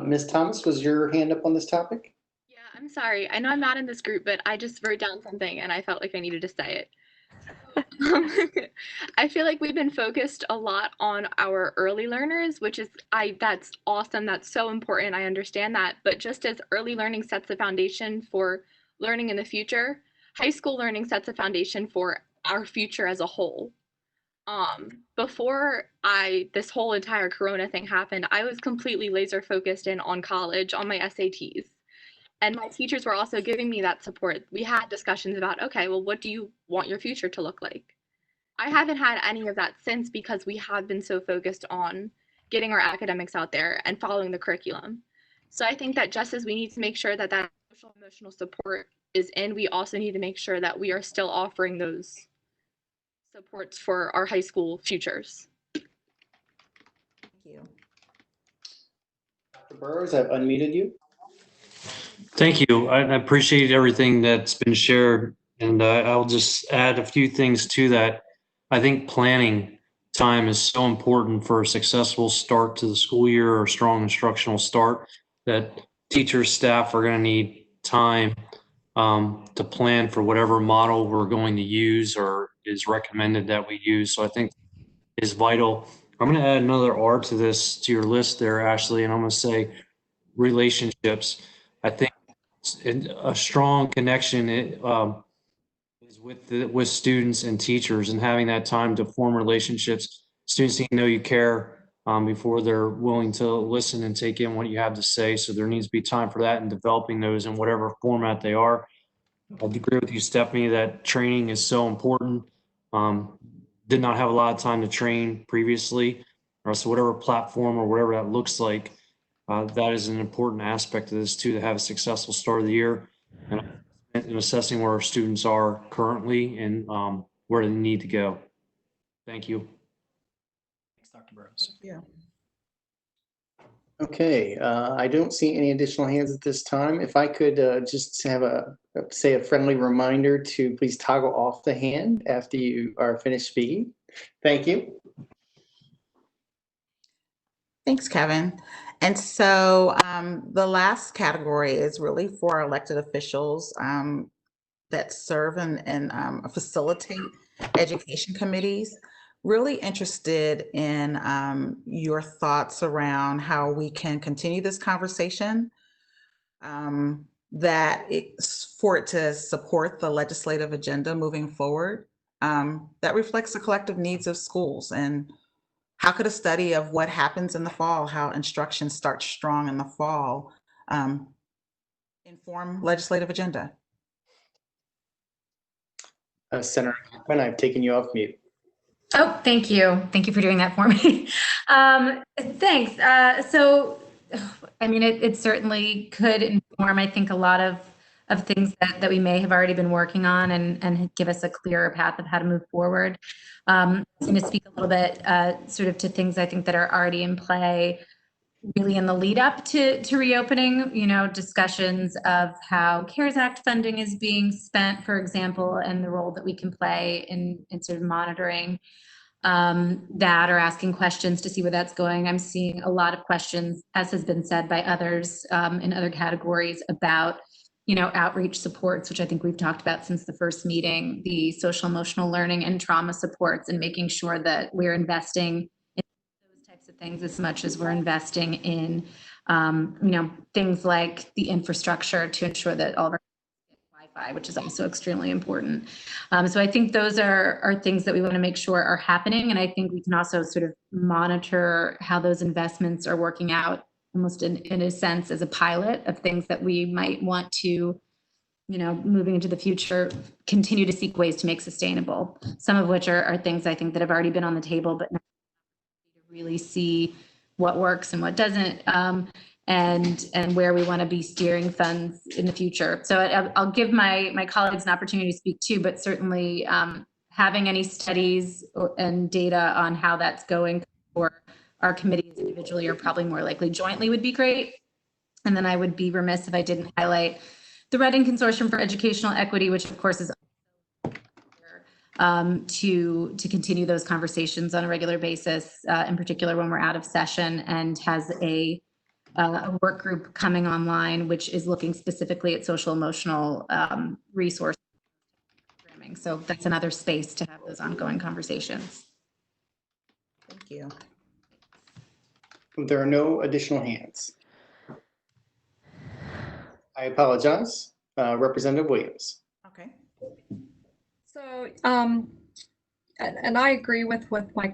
Ms. Thomas, was your hand up on this topic? Yeah, I'm sorry. I know I'm not in this group, but I just wrote down something and I felt like I needed to say it. I feel like we've been focused a lot on our early learners, which is that's awesome. That's so important. I understand that. But just as early learning sets the foundation for learning in the future, high school learning sets a foundation for our future as a whole. Before this whole entire Corona thing happened, I was completely laser focused in on college, on my SATs. And my teachers were also giving me that support. We had discussions about, okay, well, what do you want your future to look like? I haven't had any of that since because we have been so focused on getting our academics out there and following the curriculum. So I think that just as we need to make sure that that social emotional support is in, we also need to make sure that we are still offering those supports for our high school futures. Thank you. Dr. Burrows, I've unmuted you. Thank you. I appreciate everything that's been shared, and I'll just add a few things to that. I think planning time is so important for a successful start to the school year or a strong instructional start, that teachers, staff are going to need time to plan for whatever model we're going to use or is recommended that we use. So I think is vital. I'm going to add another R to this, to your list there, Ashley, and I'm going to say relationships. I think a strong connection is with students and teachers, and having that time to form relationships. Students need to know you care before they're willing to listen and take in what you have to say. So there needs to be time for that and developing those in whatever format they are. I agree with you, Stephanie, that training is so important. Did not have a lot of time to train previously, or so whatever platform or whatever that looks like, that is an important aspect of this too, to have a successful start of the year and assessing where our students are currently and where they need to go. Thank you. Thanks, Dr. Burrows. Yeah. Okay, I don't see any additional hands at this time. If I could just have a friendly reminder to please toggle off the hand after you are finished speaking. Thank you. Thanks, Kevin. And so the last category is really for elected officials that serve and facilitate education committees. Really interested in your thoughts around how we can continue this conversation, that it's for it to support the legislative agenda moving forward, that reflects the collective needs of schools. And how could a study of what happens in the fall, how instruction starts strong in the fall, inform legislative agenda? Senator Hoffman, I've taken you off mute. Oh, thank you. Thank you for doing that for me. Thanks. I mean, it certainly could inform, I think, a lot of things that we may have already been working on and give us a clearer path of how to move forward. I'm going to speak a little bit sort of to things I think that are already in play, really in the lead up to reopening, discussions of how CARES Act funding is being spent, for example, and the role that we can play in sort of monitoring that, or asking questions to see where that's going. I'm seeing a lot of questions, as has been said by others in other categories, about outreach supports, which I think we've talked about since the first meeting, the social emotional learning and trauma supports, and making sure that we're investing in those types of things as much as we're investing in things like the infrastructure to ensure that all of our Wi-Fi, which is also extremely important. So I think those are things that we want to make sure are happening. And I think we can also sort of monitor how those investments are working out, almost in a sense as a pilot of things that we might want to, moving into the future, continue to seek ways to make sustainable. Some of which are things I think that have already been on the table, but now to really see what works and what doesn't. And where we want to be steering funds in the future. So I'll give my colleagues an opportunity to speak too, but certainly having any studies and data on how that's going for our committees individually, or probably more likely jointly, would be great. And then I would be remiss if I didn't highlight the Reading Consortium for Educational Equity, which of course is to continue those conversations on a regular basis, in particular when we're out of session, and has a work group coming online, which is looking specifically at social emotional resource programming. So that's another space to have those ongoing conversations. Thank you. There are no additional hands. I apologize. Representative Williams. Okay. So and I agree with what my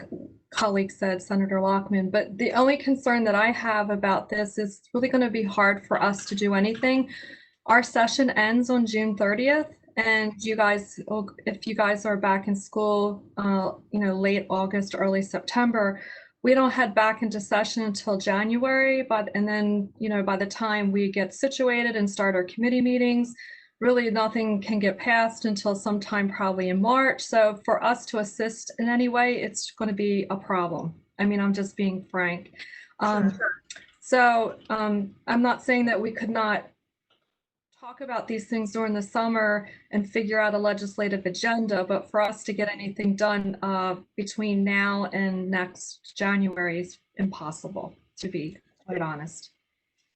colleague said, Senator Lockman, but the only concern that I have about this is it's really going to be hard for us to do anything. Our session ends on June 30th, and you guys, if you guys are back in school, late August, early September, we don't head back into session until January, and then, by the time we get situated and start our committee meetings, really nothing can get passed until sometime probably in March. So for us to assist in any way, it's going to be a problem. I mean, I'm just being frank. So I'm not saying that we could not talk about these things during the summer and figure out a legislative agenda, but for us to get anything done between now and next January is impossible, to be quite honest.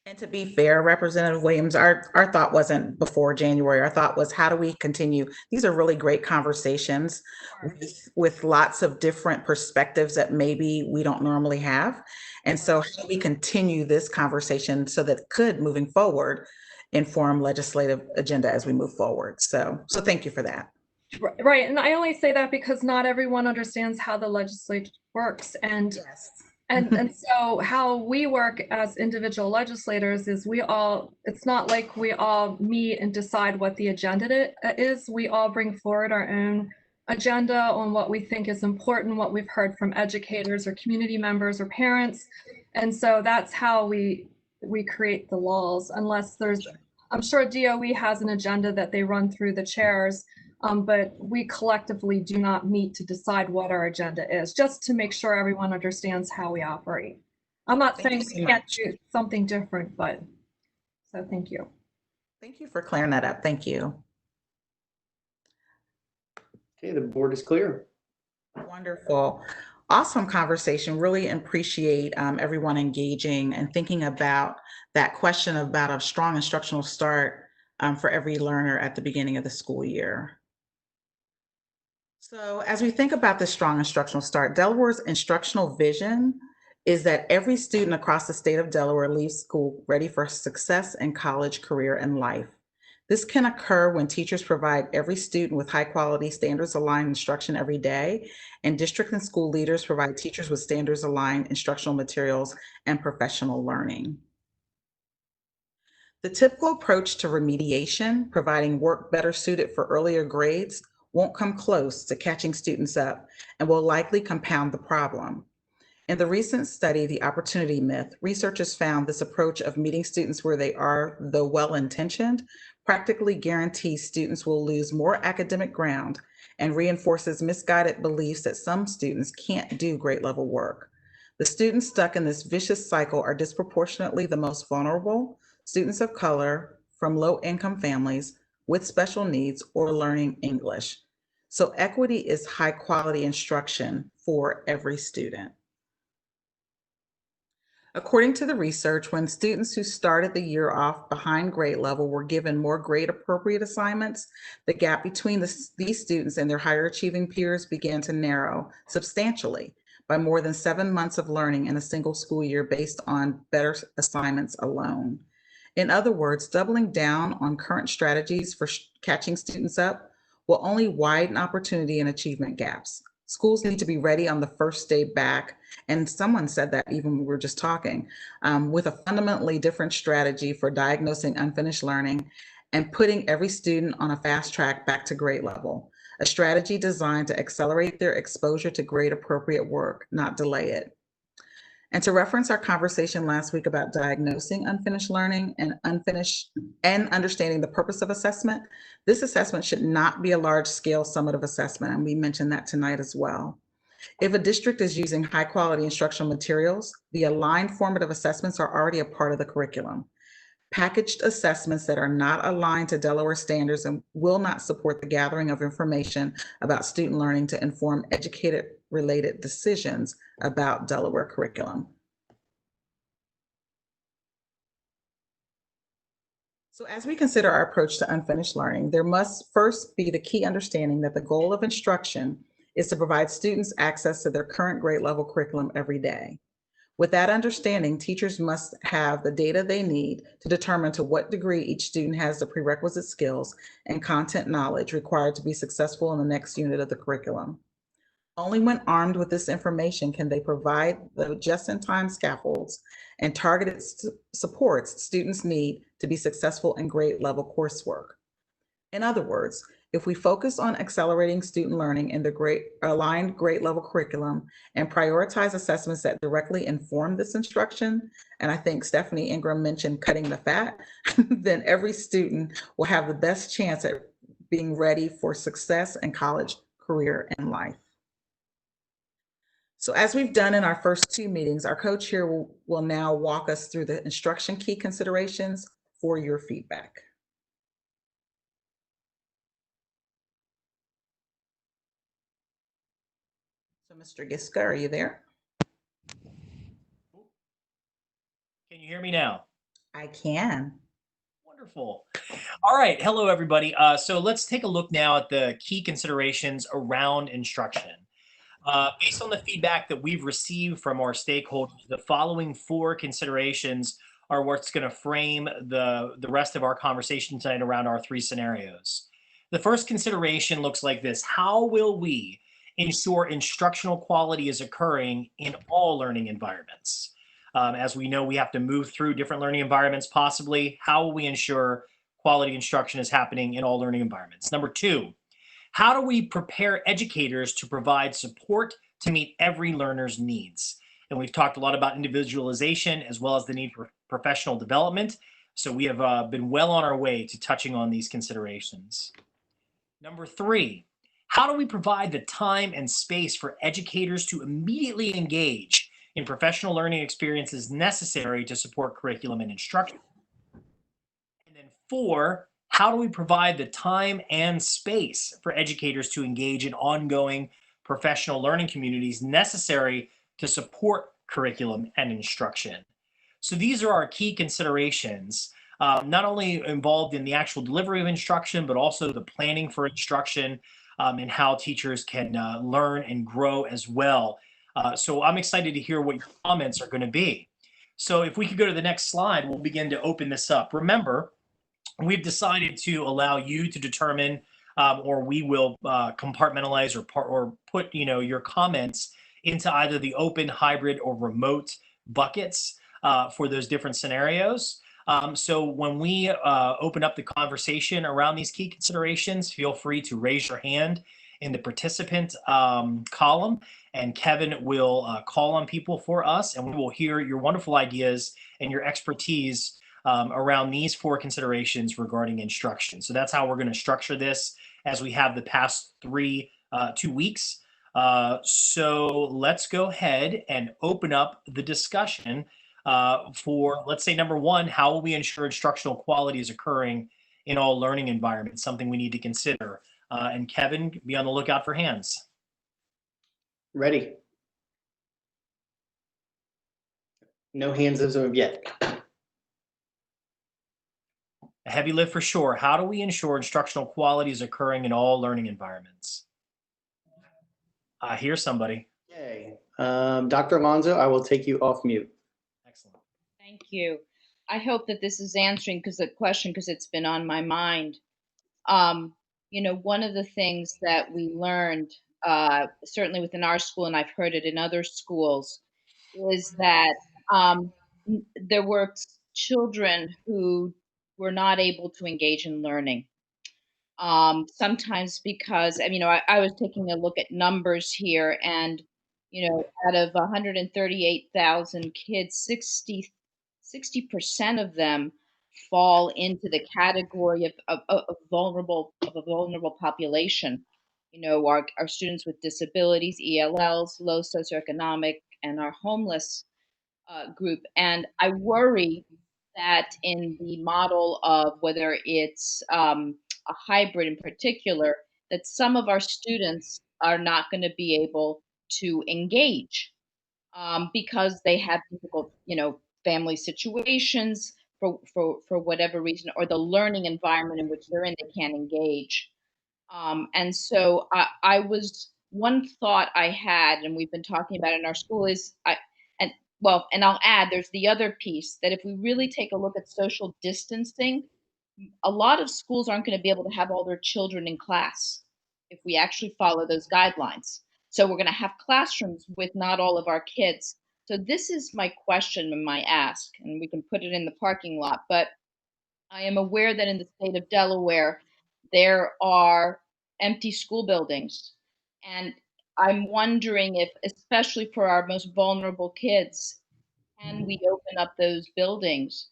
And to be fair, Representative Williams, our thought wasn't before January. Our thought was, how do we continue? These are really great conversations with lots of different perspectives that maybe we don't normally have. And so how do we continue this conversation so that could, moving forward, inform legislative agenda as we move forward? So thank you for that. Right. And I only say that because not everyone understands how the legislature works. And And so how we work as individual legislators is it's not like we all meet and decide what the agenda is. We all bring forward our own agenda on what we think is important, what we've heard from educators or community members or parents. And so that's how we create the laws, unless I'm sure DOE has an agenda that they run through the chairs. But we collectively do not meet to decide what our agenda is, just to make sure everyone understands how we operate. I'm not saying we can't do something different, but so thank you. Thank you for clearing that up. Thank you. Okay, the board is clear. Wonderful. Awesome conversation. Really appreciate everyone engaging and thinking about that question about a strong instructional start for every learner at the beginning of the school year. So as we think about the strong instructional start, Delaware's instructional vision is that every student across the state of Delaware leaves school ready for success in college, career, and life. This can occur when teachers provide every student with high quality standards aligned instruction every day, and district and school leaders provide teachers with standards aligned instructional materials and professional learning. The typical approach to remediation, providing work better suited for earlier grades, won't come close to catching students up and will likely compound the problem. In the recent study, The Opportunity Myth, researchers found this approach of meeting students where they are, though well-intentioned, practically guarantees students will lose more academic ground and reinforces misguided beliefs that some students can't do grade level work. The students stuck in this vicious cycle are disproportionately the most vulnerable, students of color from low-income families with special needs or learning English. So equity is high quality instruction for every student. According to the research, when students who started the year off behind grade level were given more grade appropriate assignments, the gap between these students and their higher achieving peers began to narrow substantially by more than 7 months of learning in a single school year based on better assignments alone. In other words, doubling down on current strategies for catching students up will only widen opportunity and achievement gaps. Schools need to be ready on the first day back, and someone said that even when we were just talking, with a fundamentally different strategy for diagnosing unfinished learning and putting every student on a fast track back to grade level. A strategy designed to accelerate their exposure to grade appropriate work, not delay it. And to reference our conversation last week about diagnosing unfinished learning and understanding the purpose of assessment, this assessment should not be a large-scale summative assessment, and we mentioned that tonight as well. If a district is using high-quality instructional materials, the aligned formative assessments are already a part of the curriculum. Packaged assessments that are not aligned to Delaware standards and will not support the gathering of information about student learning to inform educator-related decisions about Delaware curriculum. So as we consider our approach to unfinished learning, there must first be the key understanding that the goal of instruction is to provide students access to their current grade level curriculum every day. With that understanding, teachers must have the data they need to determine to what degree each student has the prerequisite skills and content knowledge required to be successful in the next unit of the curriculum. Only when armed with this information can they provide the just-in-time scaffolds and targeted supports students need to be successful in grade level coursework. In other words, if we focus on accelerating student learning in the aligned grade level curriculum and prioritize assessments that directly inform this instruction, and I think Stephanie Ingram mentioned cutting the fat, then every student will have the best chance at being ready for success in college, career, and life. So as we've done in our first two meetings, our coach here will now walk us through the instruction key considerations for your feedback. So Mr. Giska, are you there? Can you hear me now? I can. Wonderful. All right. Hello, everybody. So let's take a look now at the key considerations around instruction. Based on the feedback that we've received from our stakeholders, the following 4 considerations are what's going to frame the rest of our conversation tonight around our 3 scenarios. The first consideration looks like this: how will we ensure instructional quality is occurring in all learning environments? As we know, we have to move through different learning environments possibly. How will we ensure quality instruction is happening in all learning environments? Number 2, how do we prepare educators to provide support to meet every learner's needs? And we've talked a lot about individualization as well as the need for professional development. So we have been well on our way to touching on these considerations. Number 3, how do we provide the time and space for educators to immediately engage in professional learning experiences necessary to support curriculum and instruction? And then 4, how do we provide the time and space for educators to engage in ongoing professional learning communities necessary to support curriculum and instruction? So these are our key considerations, not only involved in the actual delivery of instruction, but also the planning for instruction and how teachers can learn and grow as well. So I'm excited to hear what your comments are going to be. So if we could go to the next slide, we'll begin to open this up. Remember, we've decided to allow you to determine, or we will compartmentalize or put your comments into either the open, hybrid, or remote buckets for those different scenarios. So when we open up the conversation around these key considerations, feel free to raise your hand in the participant column, and Kevin will call on people for us, and we will hear your wonderful ideas and your expertise around these 4 considerations regarding instruction. So that's how we're going to structure this as we have the past 2 weeks. So let's go ahead and open up the discussion for, let's say, number 1, how will we ensure instructional quality is occurring in all learning environments? Something we need to consider. And Kevin, be on the lookout for hands. Ready. No hands as of yet. A heavy lift for sure. How do we ensure instructional quality is occurring in all learning environments? I hear somebody. Okay. Dr. Alonso, I will take you off mute. Excellent. Thank you. I hope that this is answering the question because it's been on my mind. One of the things that we learned, certainly within our school, and I've heard it in other schools, is that there were children who were not able to engage in learning. Sometimes because, I was taking a look at numbers here, and, out of 138,000 kids, 60% of them fall into the category of a vulnerable population. Our students with disabilities, ELLs, low socioeconomic, and our homeless group. And I worry that in the model of whether it's a hybrid in particular, that some of our students are not going to be able to engage because they have difficult, family situations for whatever reason, or the learning environment in which they're in, they can't engage. And so one thought I had, and we've been talking about in our school is, and I'll add, there's the other piece that if we really take a look at social distancing, a lot of schools aren't going to be able to have all their children in class if we actually follow those guidelines. So we're going to have classrooms with not all of our kids. So this is my question and my ask, and we can put it in the parking lot. But I am aware that in the state of Delaware, there are empty school buildings. And I'm wondering if, especially for our most vulnerable kids, can we open up those buildings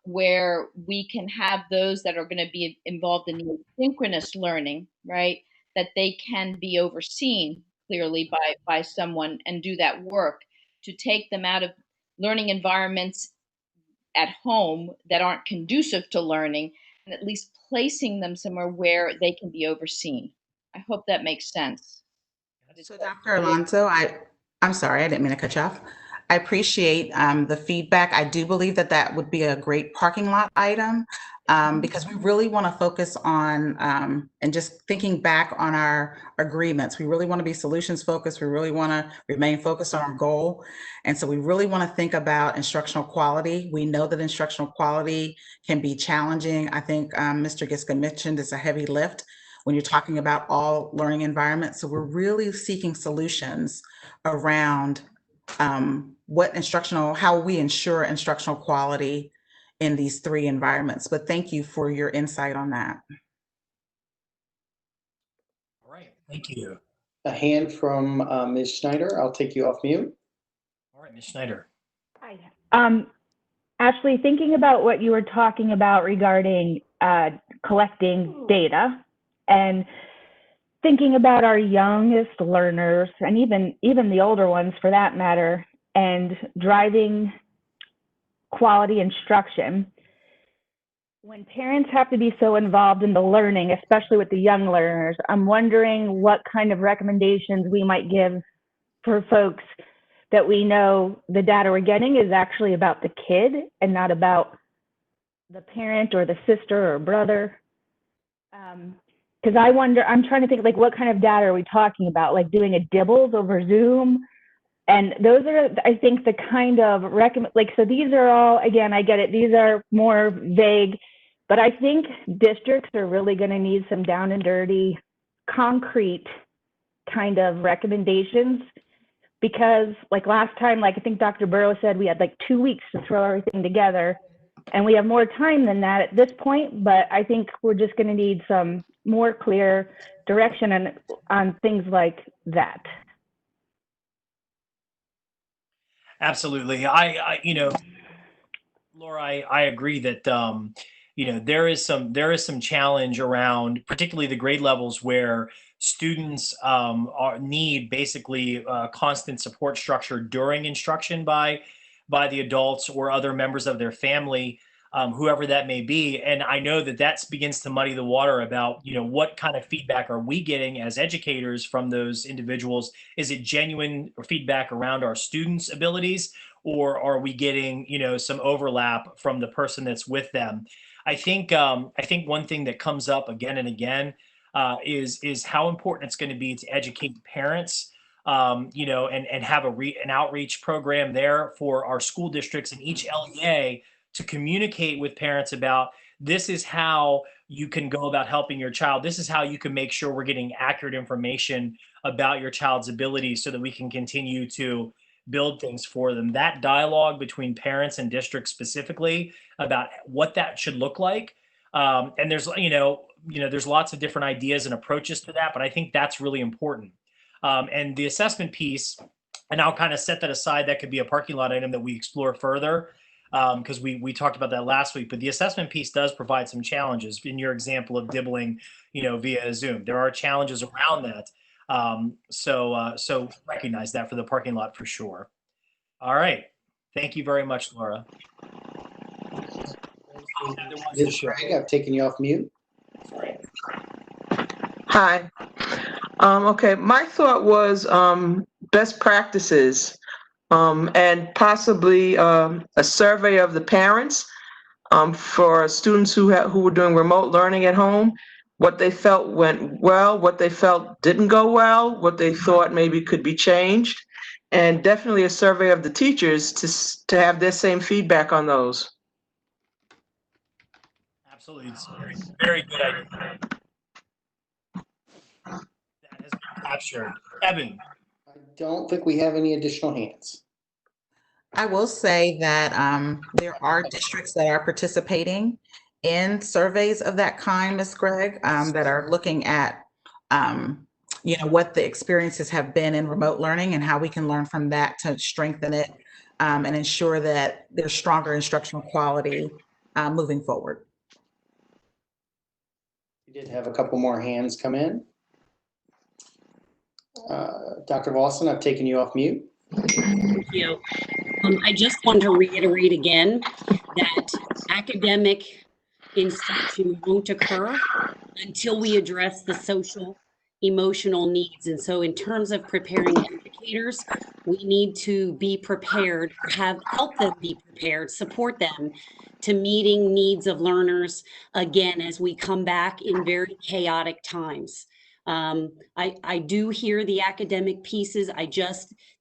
where we can have those that are going to be involved in the asynchronous learning, right? That they can be overseen clearly by someone and do that work to take them out of learning environments at home that aren't conducive to learning and at least placing them somewhere where they can be overseen. I hope that makes sense. So Dr. Alonso, I'm sorry, I didn't mean to cut you off. I appreciate the feedback. I do believe that that would be a great parking lot item because we really want to focus on and just thinking back on our agreements. We really want to be solutions focused. We really want to remain focused on our goal. And so we really want to think about instructional quality. We know that instructional quality can be challenging. I think Mr. Giska mentioned it's a heavy lift when you're talking about all learning environments. So we're really seeking solutions around how we ensure instructional quality in these three environments. But thank you for your insight on that. All right, thank you. A hand from Ms. Schneider. I'll take you off mute. All right, Ms. Schneider. Hi. Ashley, thinking about what you were talking about regarding collecting data and thinking about our youngest learners and even the older ones for that matter, and driving quality instruction. When parents have to be so involved in the learning, especially with the young learners, I'm wondering what kind of recommendations we might give for folks that we know the data we're getting is actually about the kid and not about the parent or the sister or brother. Because I'm trying to think, like, what kind of data are we talking about? Like doing a dibbles over Zoom? And those are, I think, the kind of so these are all, again, I get it, these are more vague, but I think districts are really going to need some down and dirty, concrete kind of recommendations. Because like last time, like I think Dr. Burrow said, we had like 2 weeks to throw everything together. And we have more time than that at this point, but I think we're just going to need some more clear direction on things like that. Absolutely. Laura, I agree that there is some challenge around particularly the grade levels where students need basically constant support structure during instruction by the adults or other members of their family, whoever that may be. And I know that begins to muddy the water about what kind of feedback are we getting as educators from those individuals? Is it genuine feedback around our students' abilities? Or are we getting some overlap from the person that's with them? I think one thing that comes up again and again is how important it's going to be to educate parents, and have an outreach program there for our school districts and each LEA to communicate with parents about this is how you can go about helping your child. This is how you can make sure we're getting accurate information about your child's abilities so that we can continue to build things for them. That dialogue between parents and districts specifically about what that should look like. And there's lots of different ideas and approaches to that, but I think that's really important. And the assessment piece, and I'll kind of set that aside. That could be a parking lot item that we explore further because we talked about that last week. But the assessment piece does provide some challenges. In your example of dibbling, via Zoom, there are challenges around that. So recognize that for the parking lot for sure. All right. Thank you very much, Laura. Ms. Craig, I've taken you off mute. Hi. Okay, my thought was best practices and possibly a survey of the parents for students who were doing remote learning at home, what they felt went well, what they felt didn't go well, what they thought maybe could be changed, and definitely a survey of the teachers to have their same feedback on those. Absolutely, it's a very, very good idea. That has been captured. Kevin. I don't think we have any additional hands. I will say that there are districts that are participating in surveys of that kind, Ms. Gregg, that are looking at, what the experiences have been in remote learning and how we can learn from that to strengthen it and ensure that there's stronger instructional quality moving forward. We did have a couple more hands come in. Dr. Lawson, I've taken you off mute. Thank you. I just want to reiterate again that academic instruction won't occur until we address the social, emotional needs. And so in terms of preparing educators, we need to be prepared, help them be prepared, support them to meeting needs of learners, again, as we come back in very chaotic times. I do hear the academic pieces.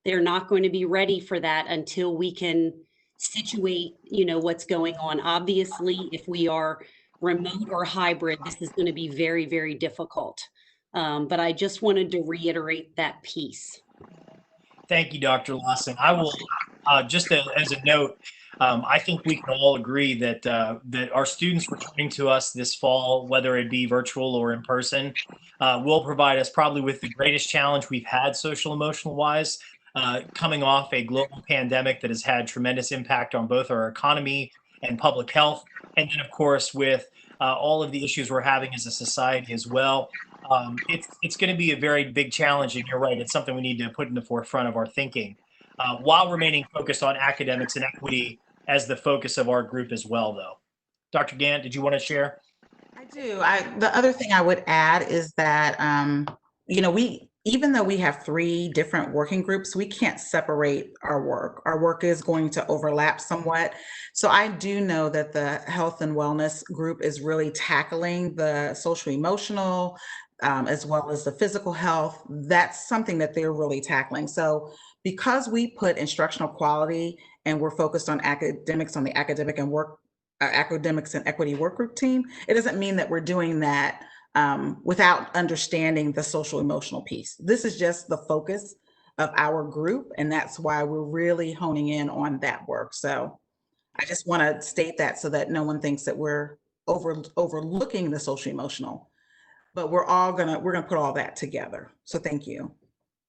They're not going to be ready for that until we can situate, what's going on. Obviously, if we are remote or hybrid, this is going to be very, very difficult. But I just wanted to reiterate that piece. Thank you, Dr. Lawson. I will, just as a note, I think we can all agree that that our students returning to us this fall, whether it be virtual or in person, will provide us probably with the greatest challenge we've had social emotional wise, coming off a global pandemic that has had tremendous impact on both our economy and public health. And then, of course, with all of the issues we're having as a society as well. It's going to be a very big challenge, and you're right, it's something we need to put in the forefront of our thinking, while remaining focused on academics and equity as the focus of our group as well, though. Dr. Gant, did you want to share? I do. The other thing I would add is that, even though we have 3 different working groups, we can't separate our work. Our work is going to overlap somewhat. So I do know that the health and wellness group is really tackling the social emotional, as well as the physical health. That's something that they're really tackling. So because we put instructional quality and we're focused on academics on the academics and equity work group team, it doesn't mean that we're doing that without understanding the social emotional piece. This is just the focus of our group, and that's why we're really honing in on that work. So I just want to state that so that no one thinks that we're overlooking the social emotional, but we're gonna put all that together. So thank you.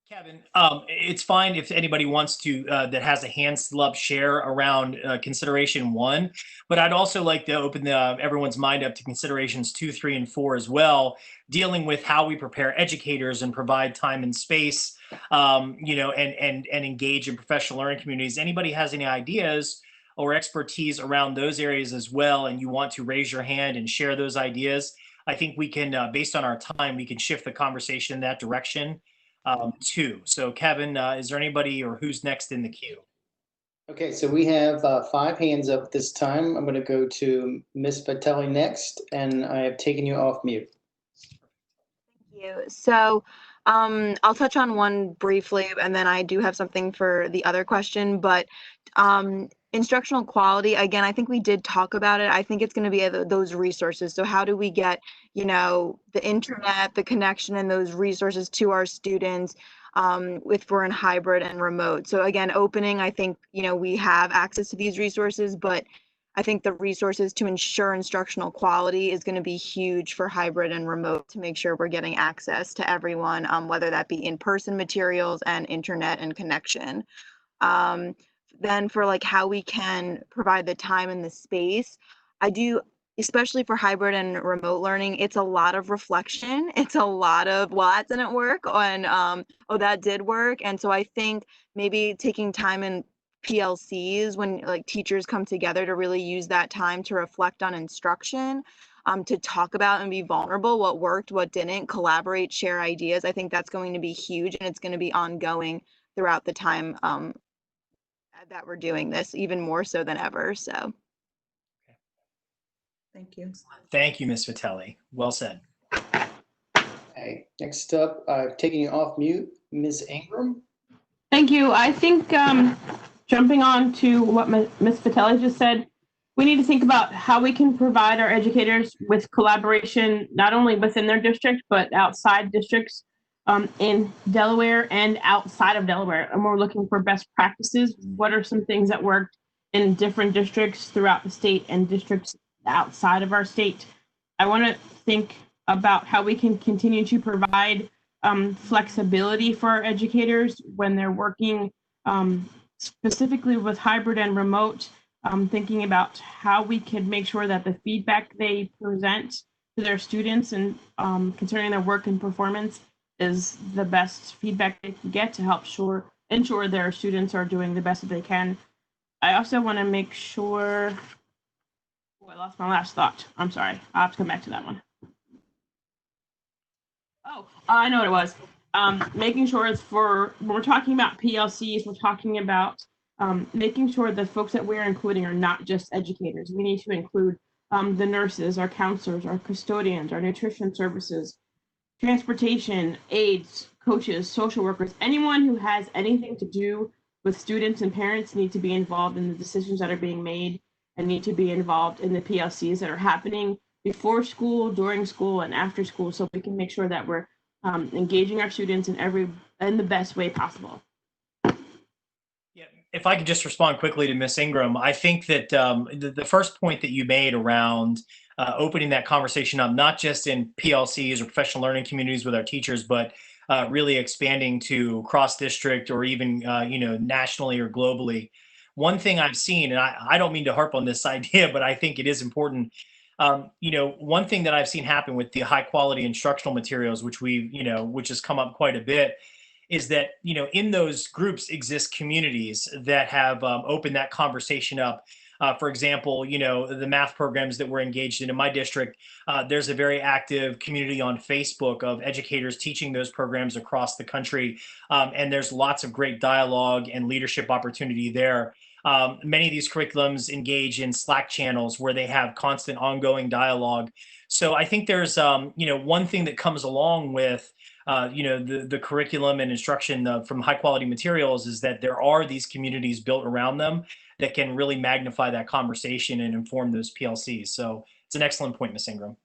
Kevin, it's fine if anybody wants to, that has a hand still up, share around consideration 1, but I'd also like to open everyone's mind up to considerations 2, 3, and 4 as well, dealing with how we prepare educators and provide time and space, and engage in professional learning communities. Anybody has any ideas or expertise around those areas as well, and you want to raise your hand and share those ideas, I think we can, based on our time, we can shift the conversation in that direction. Too. So Kevin, is there anybody or who's next in the queue? Okay, so we have 5 hands up this time. I'm going to go to Ms. Patelli next, and I have taken you off mute. Thank you. So I'll touch on one briefly, and then I do have something for the other question, but instructional quality, again, I think we did talk about it. I think it's going to be those resources. So how do we get, the internet, the connection, and those resources to our students if we're in hybrid and remote? So again, opening, I think, we have access to these resources, but I think the resources to ensure instructional quality is going to be huge for hybrid and remote to make sure we're getting access to everyone, whether that be in-person materials and internet and connection. Then for how we can provide the time and the space, I do, especially for hybrid and remote learning, it's a lot of reflection. It's a lot of, well, that didn't work, and oh, that did work. And so I think maybe taking time in PLCs when teachers come together to really use that time to reflect on instruction, to talk about and be vulnerable, what worked, what didn't, collaborate, share ideas. I think that's going to be huge, and it's going to be ongoing throughout the time that we're doing this, even more so than ever. So thank you. Thank you, Ms. Vitelli. Well said. Okay, next up, I've taken you off mute, Ms. Ingram. Thank you. I think jumping on to what Ms. Vitelli just said, we need to think about how we can provide our educators with collaboration, not only within their district, but outside districts. in Delaware and outside of Delaware, and we're looking for best practices. What are some things that worked in different districts throughout the state and districts outside of our state? I want to think about how we can continue to provide flexibility for our educators when they're working specifically with hybrid and remote, thinking about how we can make sure that the feedback they present to their students and concerning their work and performance is the best feedback they can get to help ensure their students are doing the best that they can. I also want to make sure, oh, I lost my last thought. I'm sorry. I'll have to come back to that one. Oh, I know what it was. Making sure it's for, when we're talking about PLCs, we're talking about making sure the folks that we're including are not just educators. We need to include the nurses, our counselors, our custodians, our nutrition services, transportation, aides, coaches, social workers, anyone who has anything to do with students and parents need to be involved in the decisions that are being made and need to be involved in the PLCs that are happening before school, during school, and after school, so we can make sure that we're engaging our students in the best way possible. Yeah, if I could just respond quickly to Ms. Ingram, I think that the first point that you made around opening that conversation up, not just in PLCs or professional learning communities with our teachers, but really expanding to cross-district or even nationally or globally. One thing I've seen, and I don't mean to harp on this idea, but I think it is important. One thing that I've seen happen with the high-quality instructional materials, which which has come up quite a bit, is that in those groups exist communities that have opened that conversation up. For example, the math programs that we're engaged in my district, there's a very active community on Facebook of educators teaching those programs across the country. And there's lots of great dialogue and leadership opportunity there. Many of these curriculums engage in Slack channels where they have constant ongoing dialogue. So I think there's, one thing that comes along with the curriculum and instruction from high quality materials is that there are these communities built around them that can really magnify that conversation and inform those PLCs. So it's an excellent point, Ms. Ingram.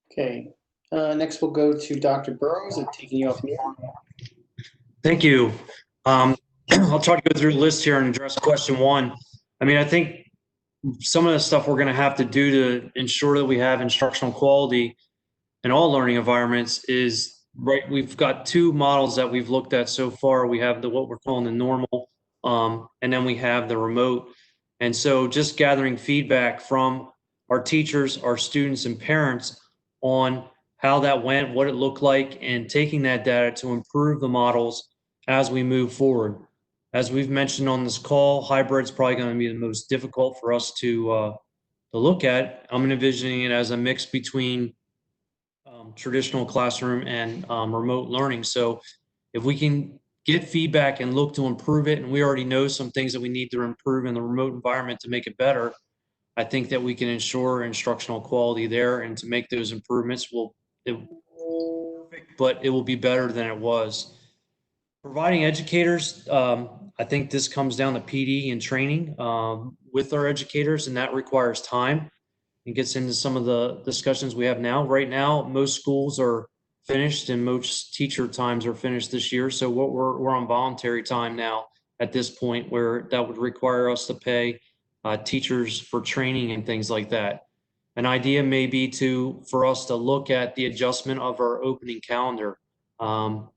Okay. Next, we'll go to Dr. Burrows. I'm taking you off mute. Thank you. I'll try to go through the list here and address question one. I mean, I think some of the stuff we're going to have to do to ensure that we have instructional quality in all learning environments is, right, we've got two models that we've looked at so far. We have what we're calling the normal, and then we have the remote. And so just gathering feedback from our teachers, our students, and parents on how that went, what it looked like, and taking that data to improve the models as we move forward. As we've mentioned on this call, hybrid's probably going to be the most difficult for us to look at. I'm envisioning it as a mix between traditional classroom and remote learning. So if we can get feedback and look to improve it, and we already know some things that we need to improve in the remote environment to make it better, I think that we can ensure instructional quality there, and to make those improvements but it will be better than it was. Providing educators, I think this comes down to PD and training with our educators, and that requires time. It gets into some of the discussions we have now. Right now, most schools are finished and most teacher times are finished this year. So we're on voluntary time now at this point, where that would require us to pay teachers for training and things like that. An idea may be for us to look at the adjustment of our opening calendar. Do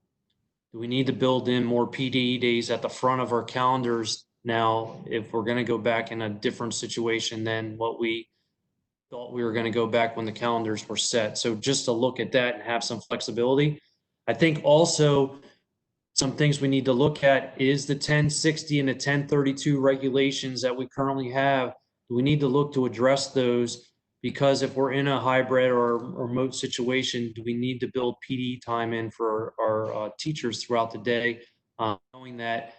we need to build in more PDE days at the front of our calendars now if we're going to go back in a different situation than what we thought we were going to go back when the calendars were set? So just to look at that and have some flexibility. I think also some things we need to look at is the 1060 and the 1032 regulations that we currently have. We need to look to address those, because if we're in a hybrid or remote situation, do we need to build PD time in for our teachers throughout the day, knowing that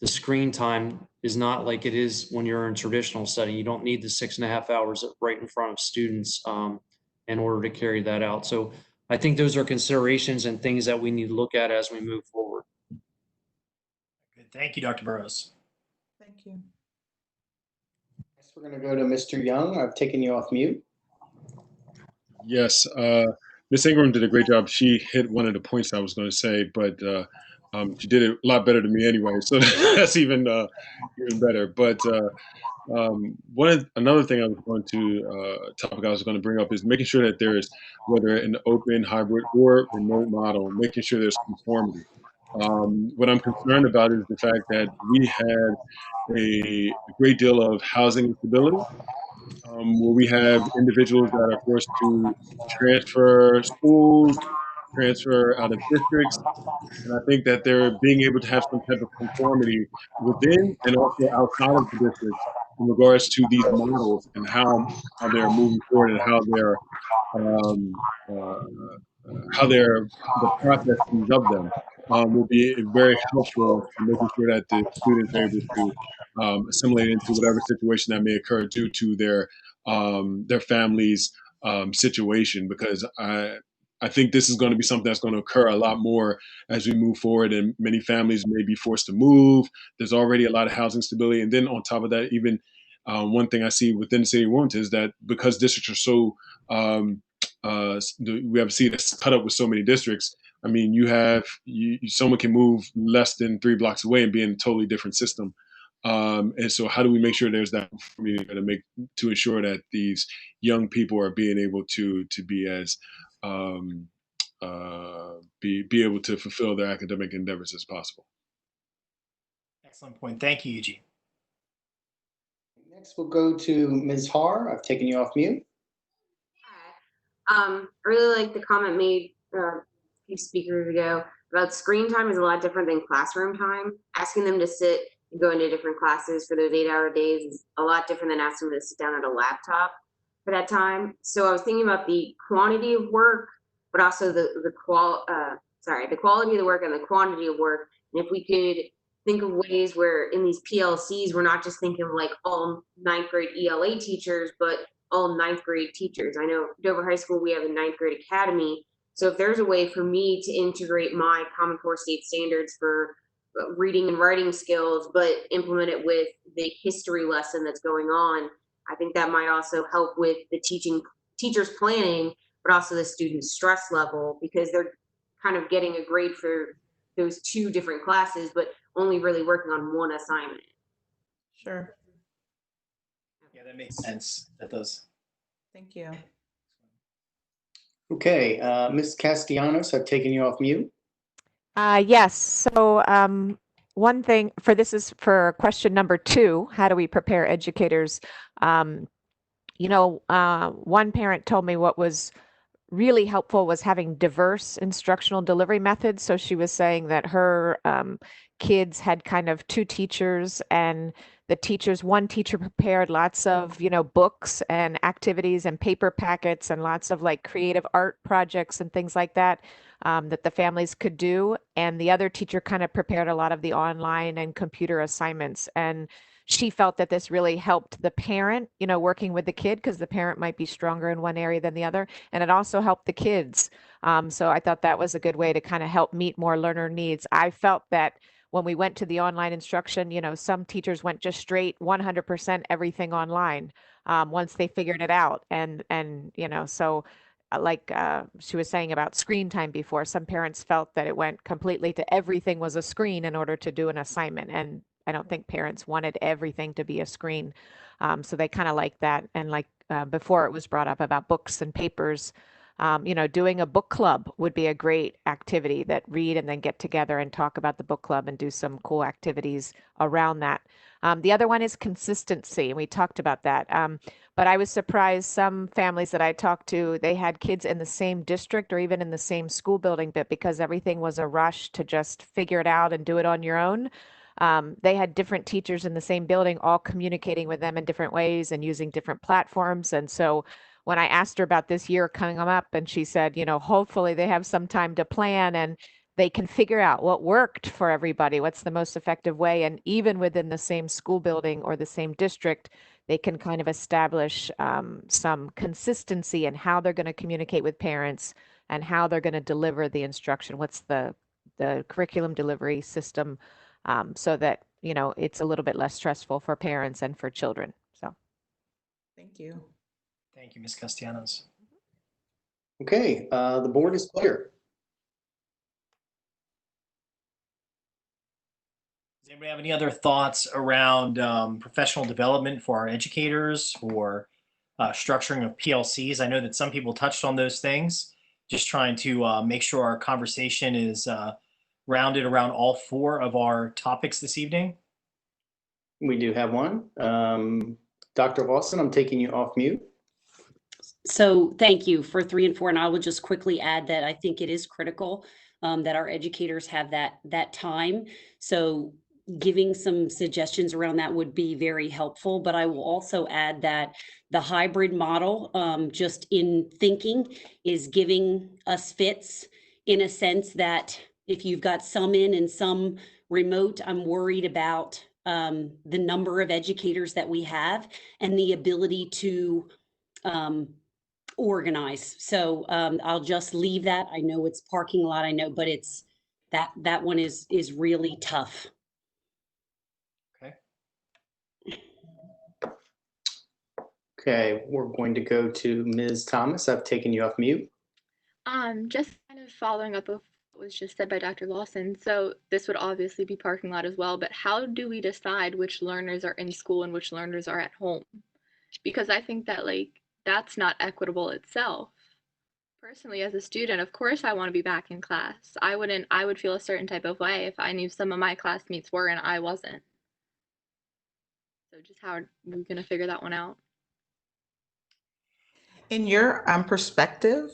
the screen time is not like it is when you're in traditional setting. You don't need the 6.5 hours right in front of students in order to carry that out. So I think those are considerations and things that we need to look at as we move forward. Good. Thank you, Dr. Burrows. Thank you. Next, we're going to go to Mr. Young. I've taken you off mute. Yes, Miss Ingram did a great job. She hit one of the points I was going to say, but she did it a lot better than me anyway. So that's even better. But another thing I was going to topic I was going to bring up is making sure that there is, whether an open, hybrid, or remote model, making sure there's conformity. What I'm concerned about is the fact that we had a great deal of housing instability, where we have individuals that are forced to transfer schools, transfer out of districts, and I think that they're being able to have some type of conformity within and also outside of the districts in regards to these models and how they're moving forward and um, uh, how the processes of them will be very helpful in making sure that the students are able to assimilate into whatever situation that may occur due to their family's situation. Because I think this is going to be something that's going to occur a lot more as we move forward, and many families may be forced to move. There's already a lot of housing stability, and then on top of that, even one thing I see within the city of Wilmington is that because districts are so we have a city that's cut up with so many districts. I mean, someone can move less than 3 blocks away and be in a totally different system. And so, how do we make sure there's that to ensure that these young people are being able to be as be able to fulfill their academic endeavors as possible? Excellent point. Thank you, Eugene. Next, we'll go to Ms. Har. I've taken you off mute. I really like the comment made a few speakers ago about screen time is a lot different than classroom time. Asking them to sit and go into different classes for those 8-hour days is a lot different than asking them to sit down at a laptop for that time. So I was thinking about the quantity of work, but also the quality of the work and the quantity of work. And if we could think of ways where in these PLCs, we're not just thinking like all 9th grade ELA teachers, but all 9th grade teachers. I know Dover High School, we have a 9th grade academy. So if there's a way for me to integrate my Common Core state standards for reading and writing skills, but implement it with the history lesson that's going on, I think that might also help with the teachers planning, but also the student stress level, because they're kind of getting a grade for those 2 different classes, but only really working on one assignment. Sure. Yeah, that makes sense. That does. Thank you. Okay, Ms. Castellanos, I've taken you off mute. Yes. So one thing is for question number 2, how do we prepare educators? One parent told me what was really helpful was having diverse instructional delivery methods. So she was saying that her kids had kind of 2 teachers, and one teacher prepared lots of, books and activities and paper packets and lots of like creative art projects and things like that that the families could do. And the other teacher kind of prepared a lot of the online and computer assignments. And she felt that this really helped the parent, working with the kid, because the parent might be stronger in one area than the other. And it also helped the kids. So I thought that was a good way to kind of help meet more learner needs. I felt that when we went to the online instruction, some teachers went just straight 100% everything online once they figured it out. And so like she was saying about screen time before, some parents felt that it went completely to everything was a screen in order to do an assignment. And I don't think parents wanted everything to be a screen. So they kind of like that. And like before it was brought up about books and papers, doing a book club would be a great activity, that read and then get together and talk about the book club and do some cool activities around that. The other one is consistency, and we talked about that. But I was surprised some families that I talked to, they had kids in the same district or even in the same school building, but because everything was a rush to just figure it out and do it on your own, they had different teachers in the same building, all communicating with them in different ways and using different platforms. And so when I asked her about this year coming up, and she said, hopefully they have some time to plan and they can figure out what worked for everybody, what's the most effective way. And even within the same school building or the same district, they can kind of establish some consistency in how they're going to communicate with parents and how they're going to deliver the instruction. What's the curriculum delivery system, so that, it's a little bit less stressful for parents and for children. So thank you. Thank you, Ms. Castellanos. Okay, the board is clear. Does anybody have any other thoughts around professional development for our educators, or structuring of PLCs? I know that some people touched on those things. Just trying to make sure our conversation is rounded around all 4 of our topics this evening. We do have one. Dr. Lawson, I'm taking you off mute. So thank you for 3 and 4. And I will just quickly add that I think it is critical that our educators have that time. So giving some suggestions around that would be very helpful. But I will also add that the hybrid model, just in thinking, is giving us fits in a sense that if you've got some in and some remote, I'm worried about the number of educators that we have and the ability to organize. So I'll just leave that. I know it's parking lot, I know, but it's that one is really tough. Okay. Okay, we're going to go to Ms. Thomas. I've taken you off mute. Just kind of following up with what was just said by Dr. Lawson. So this would obviously be parking lot as well, but how do we decide which learners are in school and which learners are at home? Because I think that that's not equitable itself. Personally, as a student, of course I want to be back in class. I would feel a certain type of way if I knew some of my classmates were and I wasn't. So just how are we going to figure that one out? In your perspective,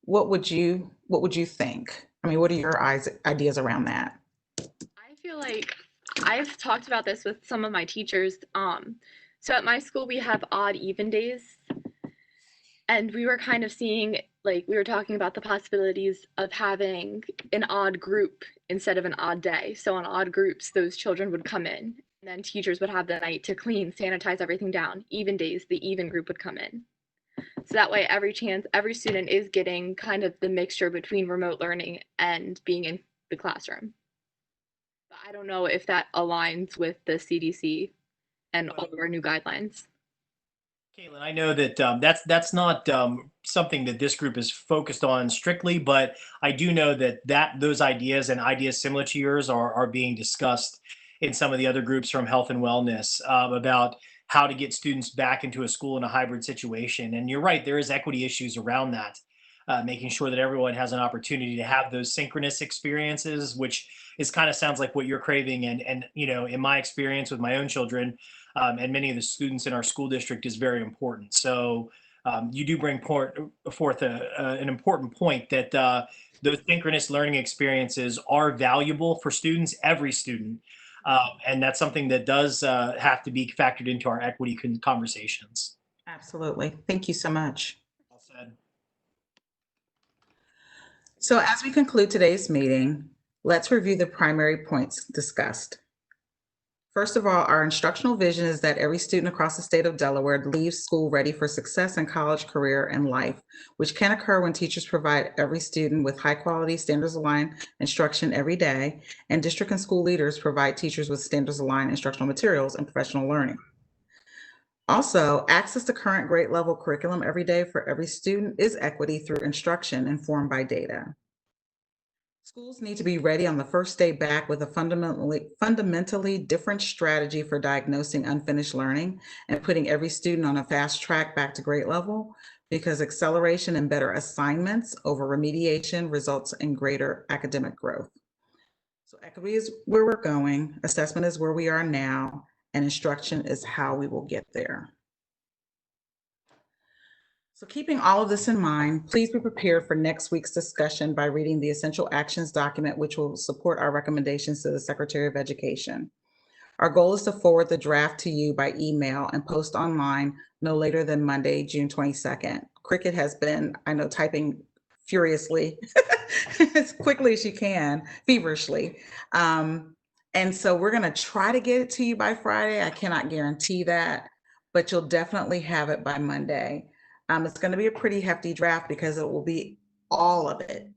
what would you think? I mean, what are your ideas around that? I feel like I've talked about this with some of my teachers. So at my school we have odd even days. And we were kind of seeing, we were talking about the possibilities of having an odd group instead of an odd day. So on odd groups, those children would come in, and then teachers would have the night to clean, sanitize everything down. Even days, the even group would come in. So that way, every student is getting kind of the mixture between remote learning and being in the classroom. But I don't know if that aligns with the CDC and all of our new guidelines. Caitlin, I know that that's not something that this group is focused on strictly, but I do know that those ideas and ideas similar to yours are being discussed in some of the other groups from health and wellness about how to get students back into a school in a hybrid situation. And you're right, there is equity issues around that, making sure that everyone has an opportunity to have those synchronous experiences, which is kind of sounds like what you're craving. And in my experience with my own children, and many of the students in our school district, is very important. So you do bring forth an important point that those synchronous learning experiences are valuable for students, every student. And that's something that does have to be factored into our equity conversations. Absolutely. Thank you so much. Well said. So as we conclude today's meeting, let's review the primary points discussed. First of all, our instructional vision is that every student across the state of Delaware leaves school ready for success in college, career, and life, which can occur when teachers provide every student with high-quality, standards-aligned instruction every day, and district and school leaders provide teachers with standards-aligned instructional materials and professional learning. Also, access to current grade level curriculum every day for every student is equity through instruction informed by data. Schools need to be ready on the first day back with a fundamentally different strategy for diagnosing unfinished learning and putting every student on a fast track back to grade level, because acceleration and better assignments over remediation results in greater academic growth. So equity is where we're going, assessment is where we are now, and instruction is how we will get there. So keeping all of this in mind, please be prepared for next week's discussion by reading the Essential Actions document, which will support our recommendations to the Secretary of Education. Our goal is to forward the draft to you by email and post online no later than Monday, June 22nd. Cricket has been, I know, typing furiously as quickly as you can, feverishly. And so we're going to try to get it to you by Friday. I cannot guarantee that, but you'll definitely have it by Monday. It's going to be a pretty hefty draft because it will be all of it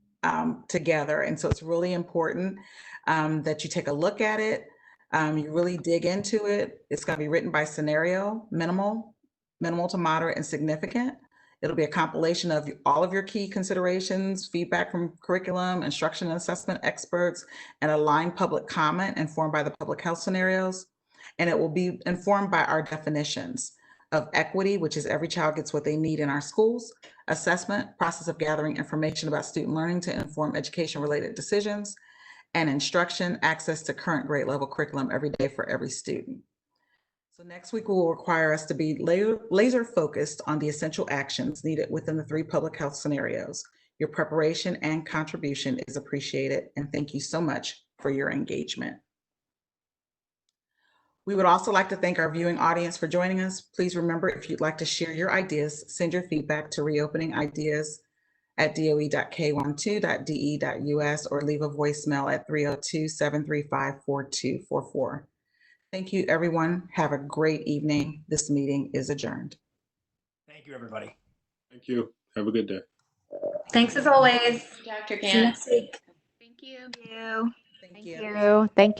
together. And so it's really important that you take a look at it. You really dig into it. It's going to be written by scenario, minimal to moderate, and significant. It'll be a compilation of all of your key considerations, feedback from curriculum, instruction and assessment experts, and aligned public comment informed by the public health scenarios. And it will be informed by our definitions of equity, which is every child gets what they need in our schools, assessment, process of gathering information about student learning to inform education-related decisions, and instruction, access to current grade level curriculum every day for every student. So next week will require us to be laser focused on the essential actions needed within the 3 public health scenarios. Your preparation and contribution is appreciated, and thank you so much for your engagement. We would also like to thank our viewing audience for joining us. Please remember, if you'd like to share your ideas, send your feedback to reopeningideas@doe.k12.de.us or leave a voicemail at 302-735-4244. Thank you, everyone. Have a great evening. This meeting is adjourned. Thank you, everybody. Thank you. Have a good day. Thanks as always. Dr. See you Gant. next week. Thank you. Thank you. Thank you. Thank you.